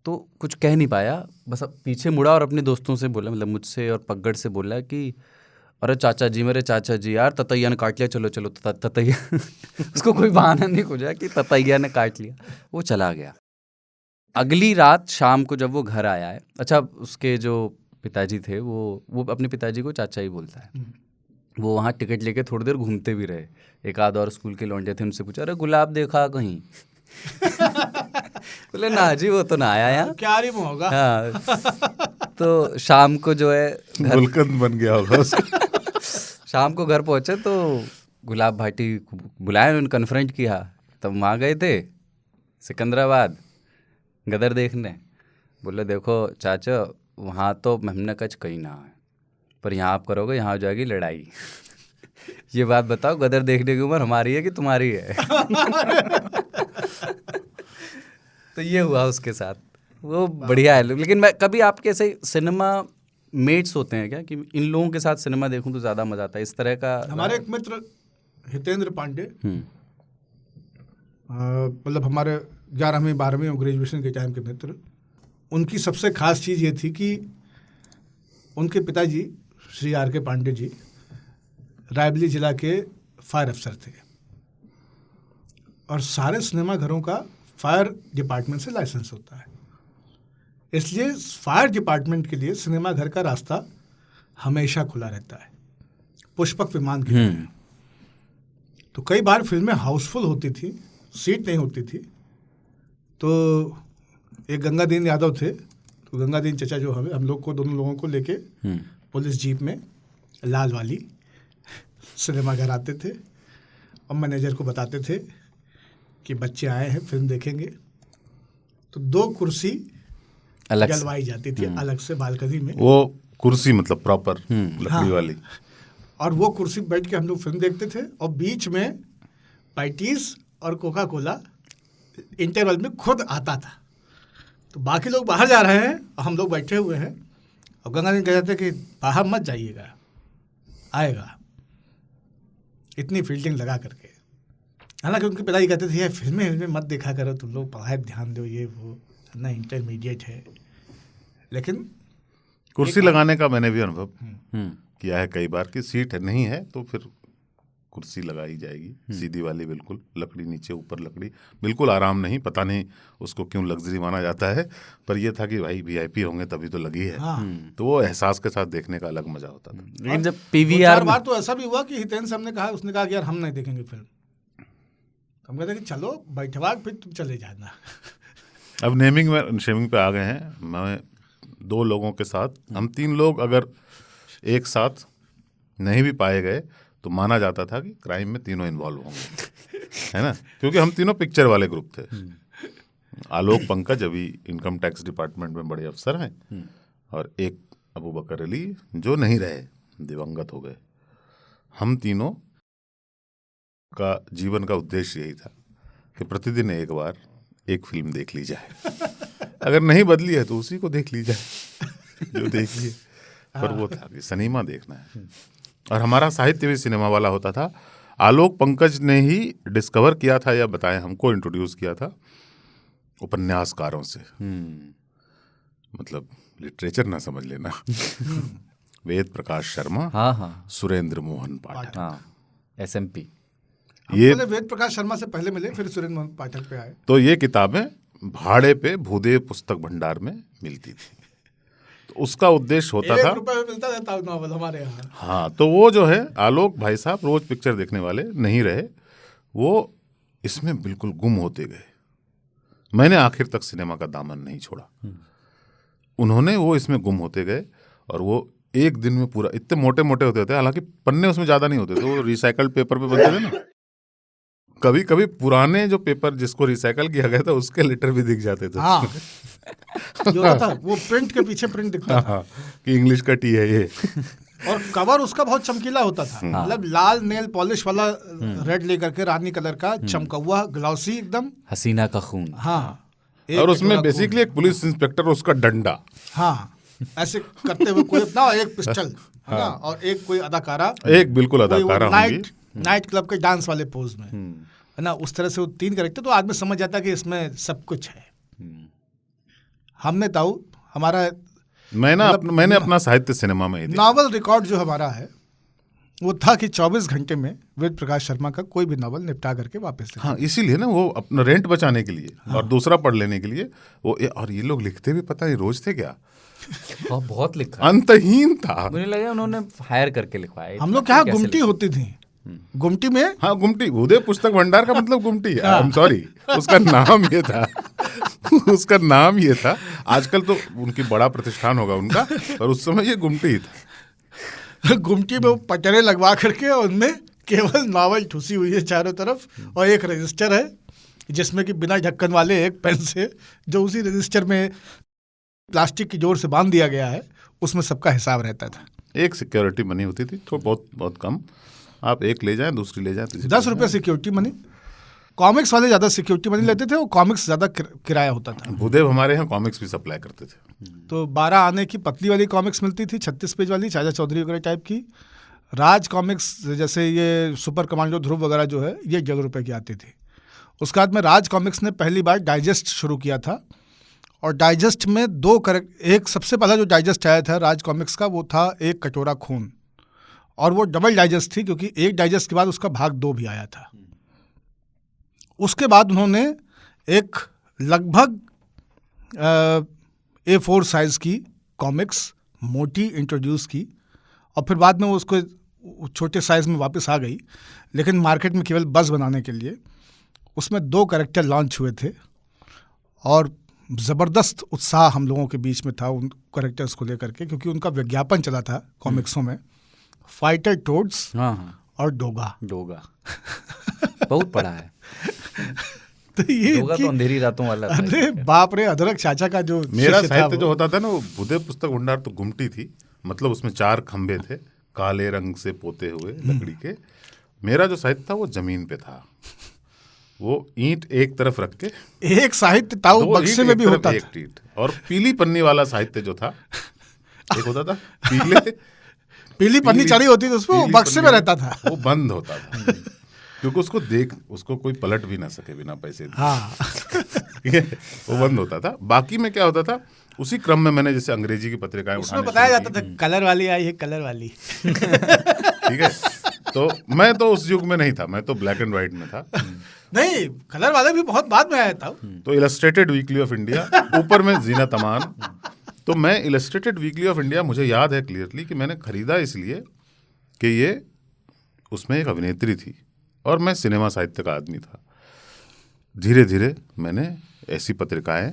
तो कुछ कह नहीं पाया, बस अब पीछे मुड़ा और अपने दोस्तों से बोला, मतलब मुझसे और पगड़ से बोला कि अरे चाचा जी, मेरे चाचा जी यार, ततैया ने काट लिया, चलो चलो ततैया उसको कोई बहाना नहीं खोजा कि ततैया ने काट लिया, वो चला गया। अगली रात शाम को जब वो घर आया है, अच्छा उसके जो पिताजी थे वो अपने पिताजी को चाचा ही बोलता है, वो वहाँ टिकट लेके थोड़ी देर घूमते भी रहे, एक आध और स्कूल के लौंडे थे, उनसे पूछा अरे गुलाब देखा कहीं बोले ना जी वो तो ना आया यहाँ, क्या में होगा। हाँ। तो शाम को जो है गुलकंद बन गया होगा उसका शाम को घर पहुँचे तो गुलाब भाटी बुलाया, उन्होंने कन्फ्रंट किया, तब वहाँ गए थे सिकंदराबाद गदर देखने। बोले देखो चाचा वहाँ तो हमने कच कहीं ना है, पर यहाँ आप करोगे यहाँ हो जाएगी लड़ाई ये बात बताओ, गदर देखने की उम्र हमारी है कि तुम्हारी है तो ये हुआ उसके साथ, वो बढ़िया है। लेकिन मैं कभी आपके ऐसे सिनेमा मेट्स होते हैं क्या कि इन लोगों के साथ सिनेमा देखूं तो ज़्यादा मज़ा आता है, इस तरह का? हमारे एक मित्र हितेंद्र पांडे, मतलब हमारे 11वीं 12वीं और ग्रेजुएशन के टाइम के मित्र, उनकी सबसे खास चीज़ ये थी कि उनके पिताजी श्री आर के पांडे जी रायबरेली जिला के फायर अफसर थे और सारे सिनेमा घरों का फायर डिपार्टमेंट से लाइसेंस होता है, इसलिए फायर डिपार्टमेंट के लिए सिनेमा घर का रास्ता हमेशा खुला रहता है पुष्पक विमान के लिए। तो कई बार फिल्में हाउसफुल होती थी, सीट नहीं होती थी, तो एक गंगादीन यादव थे, तो गंगादीन चचा जो हम लोग को, दोनों लोगों को लेके पुलिस जीप में लाल वाली सिनेमा घर आते थे और मैनेजर को बताते थे कि बच्चे आए हैं फिल्म देखेंगे, तो 2 कुर्सी अलग से। जलवाई जाती थी अलग से बालकनी में। वो कुर्सी मतलब प्रॉपर लकड़ी वाली, और वो कुर्सी पे बैठ के हम लोग फिल्म देखते थे, और बीच में पैटीज और कोका कोला इंटरवल में खुद आता था। तो बाकी लोग बाहर जा रहे हैं और हम लोग बैठे हुए हैं, और गंगा जी कहते थे कि बाहर मत जाइएगा, आएगा, इतनी फील्डिंग लगा करके। हालांकि उनके पिताजी कहते थे यार फिल्में मत देखा करो तुम लोग, पढ़ाई ध्यान दो, ये वो ना इंटरमीडिएट है। लेकिन कुर्सी लगाने का मैंने भी अनुभव किया है कई बार कि सीट नहीं है तो फिर कुर्सी लगाई जाएगी सीधी वाली, बिल्कुल लकड़ी नीचे ऊपर लकड़ी, बिल्कुल आराम नहीं, पता नहीं उसको क्यों लग्जरी माना जाता है, पर यह था कि भाई वीआईपी होंगे तभी तो लगी है। तो वो एहसास के साथ देखने का अलग मजा होता था। लेकिन जब 2-4 पीवीआर बार तो ऐसा भी हुआ कि हितेंद्र साहब ने कहा, उसने कहा कि यार हम नहीं देखेंगे फिल्म। हम कहते कि चलो बैठवा फिर तुम चले जाना। अब नेमिंग में शेमिंग पे आ गए हैं। मैं 2 लोगों के साथ, हम 3 लोग अगर एक साथ नहीं भी पाए गए तो माना जाता था कि क्राइम में तीनों इन्वॉल्व होंगे, है ना, क्योंकि हम तीनों पिक्चर वाले ग्रुप थे। आलोक पंकज अभी इनकम टैक्स डिपार्टमेंट में बड़े अफसर हैं, और एक अबू बकर अली जो नहीं रहे, दिवंगत हो गए। हम तीनों का जीवन का उद्देश्य यही था कि प्रतिदिन एक बार एक फिल्म देख ली जाए, अगर नहीं बदली है तो उसी को देख ली जाए जो देखिए। पर वो था कि सिनेमा देखना है, और हमारा साहित्य भी सिनेमा वाला होता था। आलोक पंकज ने ही डिस्कवर किया था, या बताएं हमको इंट्रोड्यूस किया था उपन्यासकारों से, मतलब लिटरेचर ना समझ लेना वेद प्रकाश शर्मा, सुरेंद्र मोहन पाठक, SMP। ये वेद प्रकाश शर्मा से पहले मिले, फिर सुरेंद्र मोहन पाठक पे आए। तो ये किताबें भाड़े पे भूदेव पुस्तक भंडार में मिलती थी, तो उसका उद्देश्य होता था, ₹1 में मिलता था नॉवल हमारे यहाँ। हाँ, तो वो जो है आलोक भाई साहब रोज पिक्चर देखने वाले नहीं रहे, वो इसमें बिल्कुल गुम होते गए। मैंने आखिर तक सिनेमा का दामन नहीं छोड़ा, उन्होंने वो इसमें गुम होते गए, और वो एक दिन में पूरा, इतने मोटे मोटे होते थे, हालांकि पन्ने उसमें ज्यादा नहीं होते थे, वो रिसाइकल्ड पेपर पे बनते थे ना। कभी कभी पुराने जो पेपर जिसको रिसाइकल किया गया था उसके लेटर भी दिख जाते थे। हाँ। जो होता था वो प्रिंट के पीछे प्रिंट दिखता था कि इंग्लिश का टी है ये। और कवर उसका बहुत चमकीला होता था, मतलब लाल नेल पॉलिश वाला रेड लेकर के, रानी कलर का चमकौआ, ग्लॉसी एकदम, हसीना का खून। हाँ, और उसमें बेसिकली एक पुलिस इंस्पेक्टर, उसका डंडा, हाँ, ऐसे करते हुए कोई अपना, एक पिस्टल है ना, और एक कोई अदाकारा, एक बिल्कुल अदाकारा होंगी नाइट क्लब के डांस वाले पोज में, है ना, उस तरह से वो 3 कैरेक्टर, तो आदमी समझ जाता कि इसमें सब कुछ है। हमने ताऊ हमारा मैंने अपना साहित्य सिनेमा में नॉवल रिकॉर्ड जो हमारा है वो था कि 24 घंटे में वेद प्रकाश शर्मा का कोई भी नॉवल निपटा करके वापस। हाँ, इसीलिए ना वो अपना रेंट बचाने के लिए, और दूसरा पढ़ लेने के लिए वो, और ये लोग लिखते भी पता नहीं रोज थे क्या, बहुत लिखा, अंतहीन था। मुझे लगा उन्होंने हायर करके लिखवाया। हम लोग क्या गुमटी होती थी, गुमटी में, हाँ, गुमटी, भूदेव पुस्तक भंडार का मतलब गुमटी, आई एम सॉरी, उसका नाम ये था उसका नाम ये था। आजकल तो उनकी बड़ा प्रतिष्ठान होगा उनका, पर उस समय ये गुमटी ही था। गुमटी में वो पटरे लगवा करके, उनमें केवल नॉवल ठुसी हुई है चारों तरफ, और एक रजिस्टर है जिसमें कि बिना ढक्कन वाले एक पेन से, जो उसी रजिस्टर में प्लास्टिक की जोर से बांध दिया गया है, उसमें सबका हिसाब रहता था। एक सिक्योरिटी मनी होती थी, तो बहुत बहुत कम, आप एक ले जाएं, दूसरी ले जाएं, 10 रुपये सिक्योरिटी मनी। कॉमिक्स वाले ज्यादा सिक्योरिटी मनी लेते थे, वो कॉमिक्स ज्यादा किराया होता था। भूदेव हमारे यहाँ कॉमिक्स भी सप्लाई करते थे, तो 12 आने की पतली वाली कॉमिक्स मिलती थी, 36 पेज वाली, चाचा चौधरी वगैरह टाइप की। राज कॉमिक्स जैसे ये सुपर कमांडो ध्रुव वगैरह जो है, ये 11 रुपये की आती थी। उसके बाद में राज कॉमिक्स ने पहली बार डाइजेस्ट शुरू किया था, और डाइजेस्ट में एक सबसे पहला जो डाइजेस्ट आया था राज कॉमिक्स का, वो था एक कटोरा खून, और वो डबल डाइजेस्ट थी, क्योंकि एक डाइजेस्ट के बाद उसका भाग 2 भी आया था। उसके बाद उन्होंने एक लगभग A4 साइज की कॉमिक्स मोटी इंट्रोड्यूस की, और फिर बाद में वो उसको छोटे साइज में वापस आ गई, लेकिन मार्केट में केवल बज़ बनाने के लिए। उसमें 2 कैरेक्टर लॉन्च हुए थे, और ज़बरदस्त उत्साह हम लोगों के बीच में था उन कैरेक्टर्स को लेकर के, क्योंकि उनका विज्ञापन चला था कॉमिक्सों में, फाइटर टोड्स और डोगा। बहुत पढ़ा है। तो ये होगा तो अंधेरी रातों वाला था। अरे बाप रे, अदरक चाचा का जो मेरा शिष्य था साहित्य वो। जो होता था ना, वो बुधे पुस्तक भंडार तो गुमटी थी, मतलब उसमें 4 खंभे थे काले रंग से पोते हुए लकड़ी के। मेरा जो साहित्य था वो जमीन पे था, वो ईंट एक तरफ रख के, एक साहित्य ताऊ 2 बक्से ईंट में एक भी तरफ, होता एक था। ईंट। और पीली पन्नी वाला साहित्य जो था, एक होता था पीले पीली पन्नी चढ़ी होती थी उसमें, वो पीली बक्से में पन्नी रहता था। वो बंद होता था क्योंकि उसको कोई पलट भी ना सके बिना पैसे दिए। हाँ ठीक है, वो बंद होता था। बाकी में क्या होता था, उसी क्रम में मैंने जैसे अंग्रेजी की पत्रिकाएं उसमें उठाने बताया शुरू जाता की। था कलर वाली आई है, कलर वाली। ठीक है, तो मैं तो उस युग में नहीं था, मैं तो ब्लैक एंड व्हाइट में था। नहीं, कलर वाला भी बहुत बाद में आया था। तो इलस्ट्रेटेड वीकली ऑफ इंडिया, ऊपर में जीनत अमान। तो मैं इलस्ट्रेटेड वीकली ऑफ इंडिया, मुझे याद है क्लियरली कि मैंने खरीदा इसलिए कि ये उसमें एक अभिनेत्री थी और मैं सिनेमा साहित्य का आदमी था। धीरे धीरे मैंने ऐसी पत्रिकाएं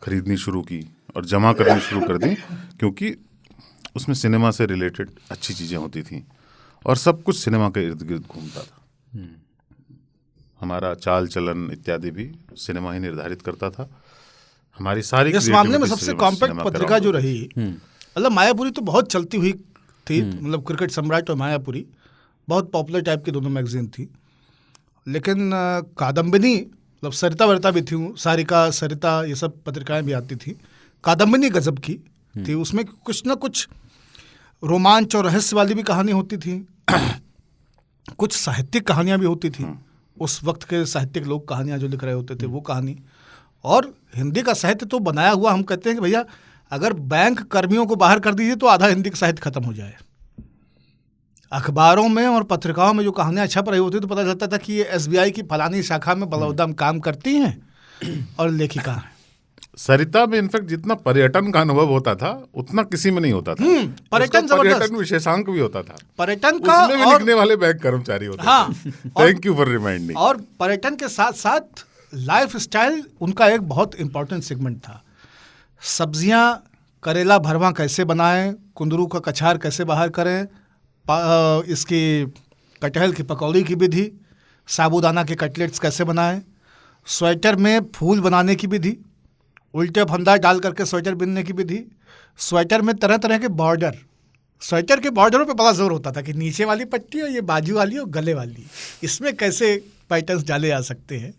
खरीदनी शुरू की और जमा करनी शुरू कर दी, क्योंकि उसमें सिनेमा से रिलेटेड अच्छी चीज़ें होती थीं और सब कुछ सिनेमा के इर्द गिर्द घूमता था। हमारा चाल चलन इत्यादि भी सिनेमा ही निर्धारित करता था। हमारी सारी इस मामले में creativity सबसे सिनेमा कॉम्पैक्ट के पत्रिका राउंड जो होती रही, मतलब मायापुरी तो बहुत चलती हुई थी, मतलब क्रिकेट सम्राट और मायापुरी बहुत पॉपुलर टाइप की दोनों मैगजीन थी। लेकिन कादम्बिनी, मतलब सरिता वरिता भी थी, सारिका सरिता ये सब पत्रिकाएं भी आती थी। कादम्बिनी गजब की थी, उसमें कुछ ना कुछ रोमांच और रहस्य वाली भी कहानी होती थी, कुछ साहित्यिक कहानियां भी होती थी, उस वक्त के साहित्यिक लोग कहानियां जो लिख रहे होते थे वो कहानी। और हिंदी का साहित्य तो बनाया हुआ, हम कहते हैं कि भैया अगर बैंक कर्मियों को बाहर कर दीजिए तो आधा हिंदी का साहित्य खत्म हो जाए। अखबारों में और पत्रिकाओं में जो कहानियां छप रही होती तो पता चलता था कि ये SBI की फलानी शाखा में बलौदा में काम करती हैं और लेखिका हैं। सरिता में इनफैक्ट जितना पर्यटन का अनुभव होता था उतना किसी में नहीं होता था। पर्यटन उसका जबरदस्त। पर्यटन विशेषांक भी होता था, पर्यटन का, उसमें भी और लिखने वाले बैंक कर्मचारी होते हाँ, थे। Thank you for reminding. और पर्यटन के साथ साथ लाइफ स्टाइल उनका एक बहुत इंपॉर्टेंट सेगमेंट था। सब्जियां, करेला भरवा कैसे बनाएं, कुंदरू का कछार कैसे बाहर करें, इसकी कटहल की पकौड़ी की विधि, साबूदाना के कटलेट्स कैसे बनाएं, स्वेटर में फूल बनाने की विधि, उल्टे फंदा डाल करके स्वेटर बिनने की विधि, स्वेटर में तरह तरह के बॉर्डर, स्वेटर के बॉर्डरों पे बड़ा जोर होता था कि नीचे वाली पट्टी और ये बाजू वाली और गले वाली, इसमें कैसे पैटर्न्स डाले जा सकते हैं।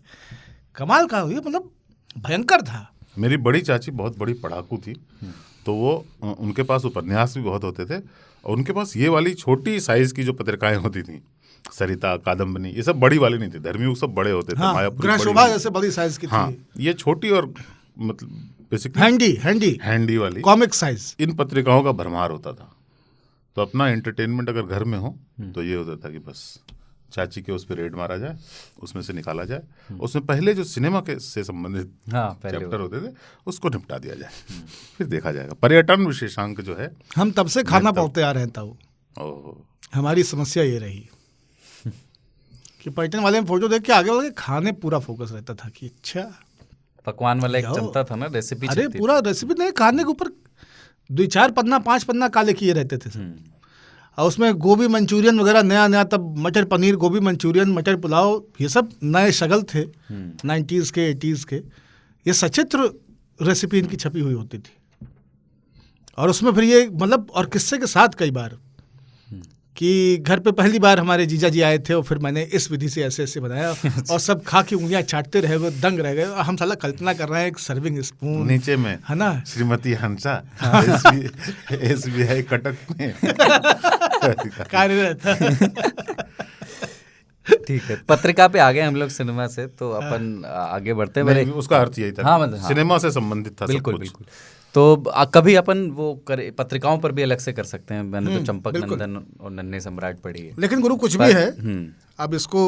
कमाल का, ये मतलब भयंकर था। मेरी बड़ी चाची बहुत बड़ी पढ़ाकू थी, तो वो उनके पास उपन्यास भी बहुत होते थे और उनके पास ये वाली छोटी साइज की जो पत्रिकाएं होती थी, सरिता, कादम्बनी, ये सब बड़ी वाली नहीं थी, धर्मियुग सब बड़े होते थे। हाँ, मायापुरी गृह बड़ी शोभा वाली जैसे बड़ी साइज की थी। हाँ, ये छोटी और मतलब बेसिकली हैंडी वाली कॉमिक साइज। इन पत्रिकाओं का भरमार होता था। तो अपना एंटरटेनमेंट अगर घर में हो तो ये होता था कि बस चाची के उस पर रेड मारा जाए, उसमें से निकाला जाए, उसमें पहले जो सिनेमा के से संबंधित चैप्टर होते थे उसको निपटा दिया जाए, फिर देखा जाएगा। पर्यटन विशेषांक जो है, हम तब से खाना पौते आ रहे हैं ताऊ, हमारी समस्या ये रही कि पर्यटन वाले में फोटो देख के आगे बढ़ के खाने पूरा फोकस रहता था कि अच्छा पकवान वाला एक चलता था ना, रेसिपी। अरे पूरा रेसिपी नहीं, खाने के ऊपर 2-4 पन्ना 5 पन्ना काले किए रहते थे सब। और उसमें गोभी मंचूरियन वगैरह नया नया, तब मटर पनीर, गोभी मंचूरियन, मटर पुलाव, ये सब नए शगल थे 90s के 80s के। ये सचित्र रेसिपी इनकी छपी हुई होती थी। और उसमें फिर ये मतलब, और किस्से के साथ कई बार कि घर पे पहली बार हमारे जीजा जी आए थे और फिर मैंने इस विधि से ऐसे ऐसे बनाया और सब खा के उंगलियां चाटते रहे, वो दंग रह गए। और हम साला कल्पना कर रहे हैं एक सर्विंग स्पून नीचे में है ना, श्रीमती हंसा SBI कटक में कार्यरत। ठीक है, पत्रिका पे आ गए हम लोग सिनेमा से, तो अपन आगे बढ़ते हैं। उसका अर्थ यही था। हाँ, मतलब सिनेमा से संबंधित था। बिल्कुल सब कुछ। बिल्कुल। तो कभी अपन वो करे, पत्रिकाओं पर भी अलग से कर सकते हैं। मैंने तो चंपक नंदन और नन्हे सम्राट पढ़ी है। लेकिन गुरु कुछ भी है, अब इसको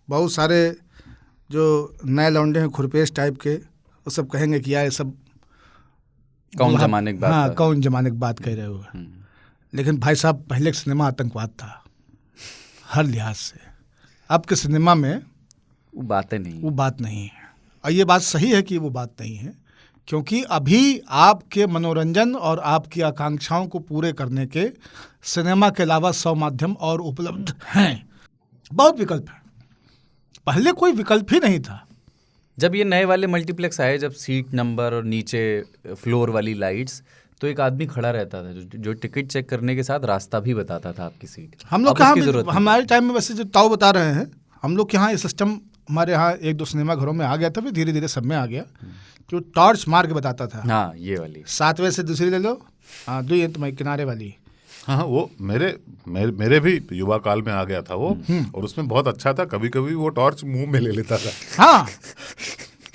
बहुत सारे जो नए लौंडे हैं खुरपेश टाइप के, वो सब कहेंगे कि यार ये सब कौन जमाने की बात। हाँ, कौन जमाने की बात कह रहे हो। लेकिन भाई साहब, पहले सिनेमा आतंकवाद था हर लिहाज से। अब के सिनेमा में वो बातें नहीं, वो बात नहीं है। और ये बात सही है कि वो बात नहीं है, क्योंकि अभी आपके मनोरंजन और आपकी आकांक्षाओं को पूरे करने के सिनेमा के अलावा 100 माध्यम और उपलब्ध हैं। बहुत विकल्प हैं। पहले कोई विकल्प ही नहीं था। जब ये नए वाले मल्टीप्लेक्स आए, जब सीट नंबर और नीचे फ्लोर वाली लाइट्स, तो एक आदमी खड़ा रहता था जो टिकट चेक करने के साथ रास्ता भी बताता था आपकी सीट। हम लोग हमारे टाइम में वैसे जो ताऊ बता रहे हैं, हम लोग के यहाँ ये सिस्टम हमारे यहाँ 1-2 सिनेमा घरों में आ गया था, फिर धीरे धीरे सब में आ गया, जो टॉर्च मार के बताता था। हाँ, ये वाली 7वें से दूसरी ले लो, हाँ 2 ये तुम्हारी किनारे वाली। हाँ, वो मेरे भी युवा काल में आ गया था वो, और उसमें बहुत अच्छा था, कभी कभी वो टॉर्च मुंह में ले लेता था। हाँ,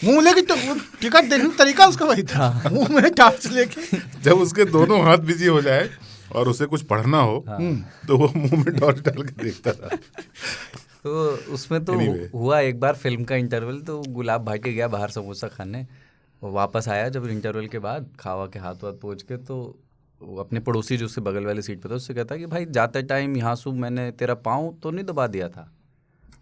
मुंह लेके तो टिकट देखने का तरीका उसका वही था, मुंह में टॉर्च लेके। जब उसके दोनों हाथ बिजी हो जाए और उसे कुछ पढ़ना हो, तो वो मुंह में टॉर्च डाल के देखता था। तो उसमें तो हुआ एक बार फिल्म का इंटरवल, तो गुलाब भाटी गया बाहर समोसा खाने, वो वापस आया जब इंटरवल के बाद खावा के हाथ पहुँच के, तो वो अपने पड़ोसी जो उससे बगल वाले सीट पे था उससे कहता कि भाई जाते टाइम यहाँ से मैंने तेरा पाँव तो नहीं दबा दिया था?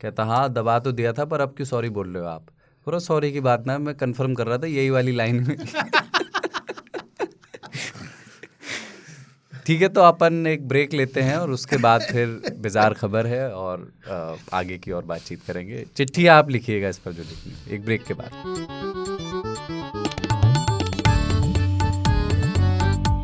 कहता हाँ दबा तो दिया था, पर अब क्यों सॉरी बोल रहे हो आप? पूरा सॉरी की बात ना, मैं कंफर्म कर रहा था यही वाली लाइन में। ठीक है, तो अपन एक ब्रेक लेते हैं और उसके बाद फिर बिजार खबर है और आगे की और बातचीत करेंगे। चिट्ठी आप लिखिएगा इस पर जो लिखनी, एक ब्रेक के बाद।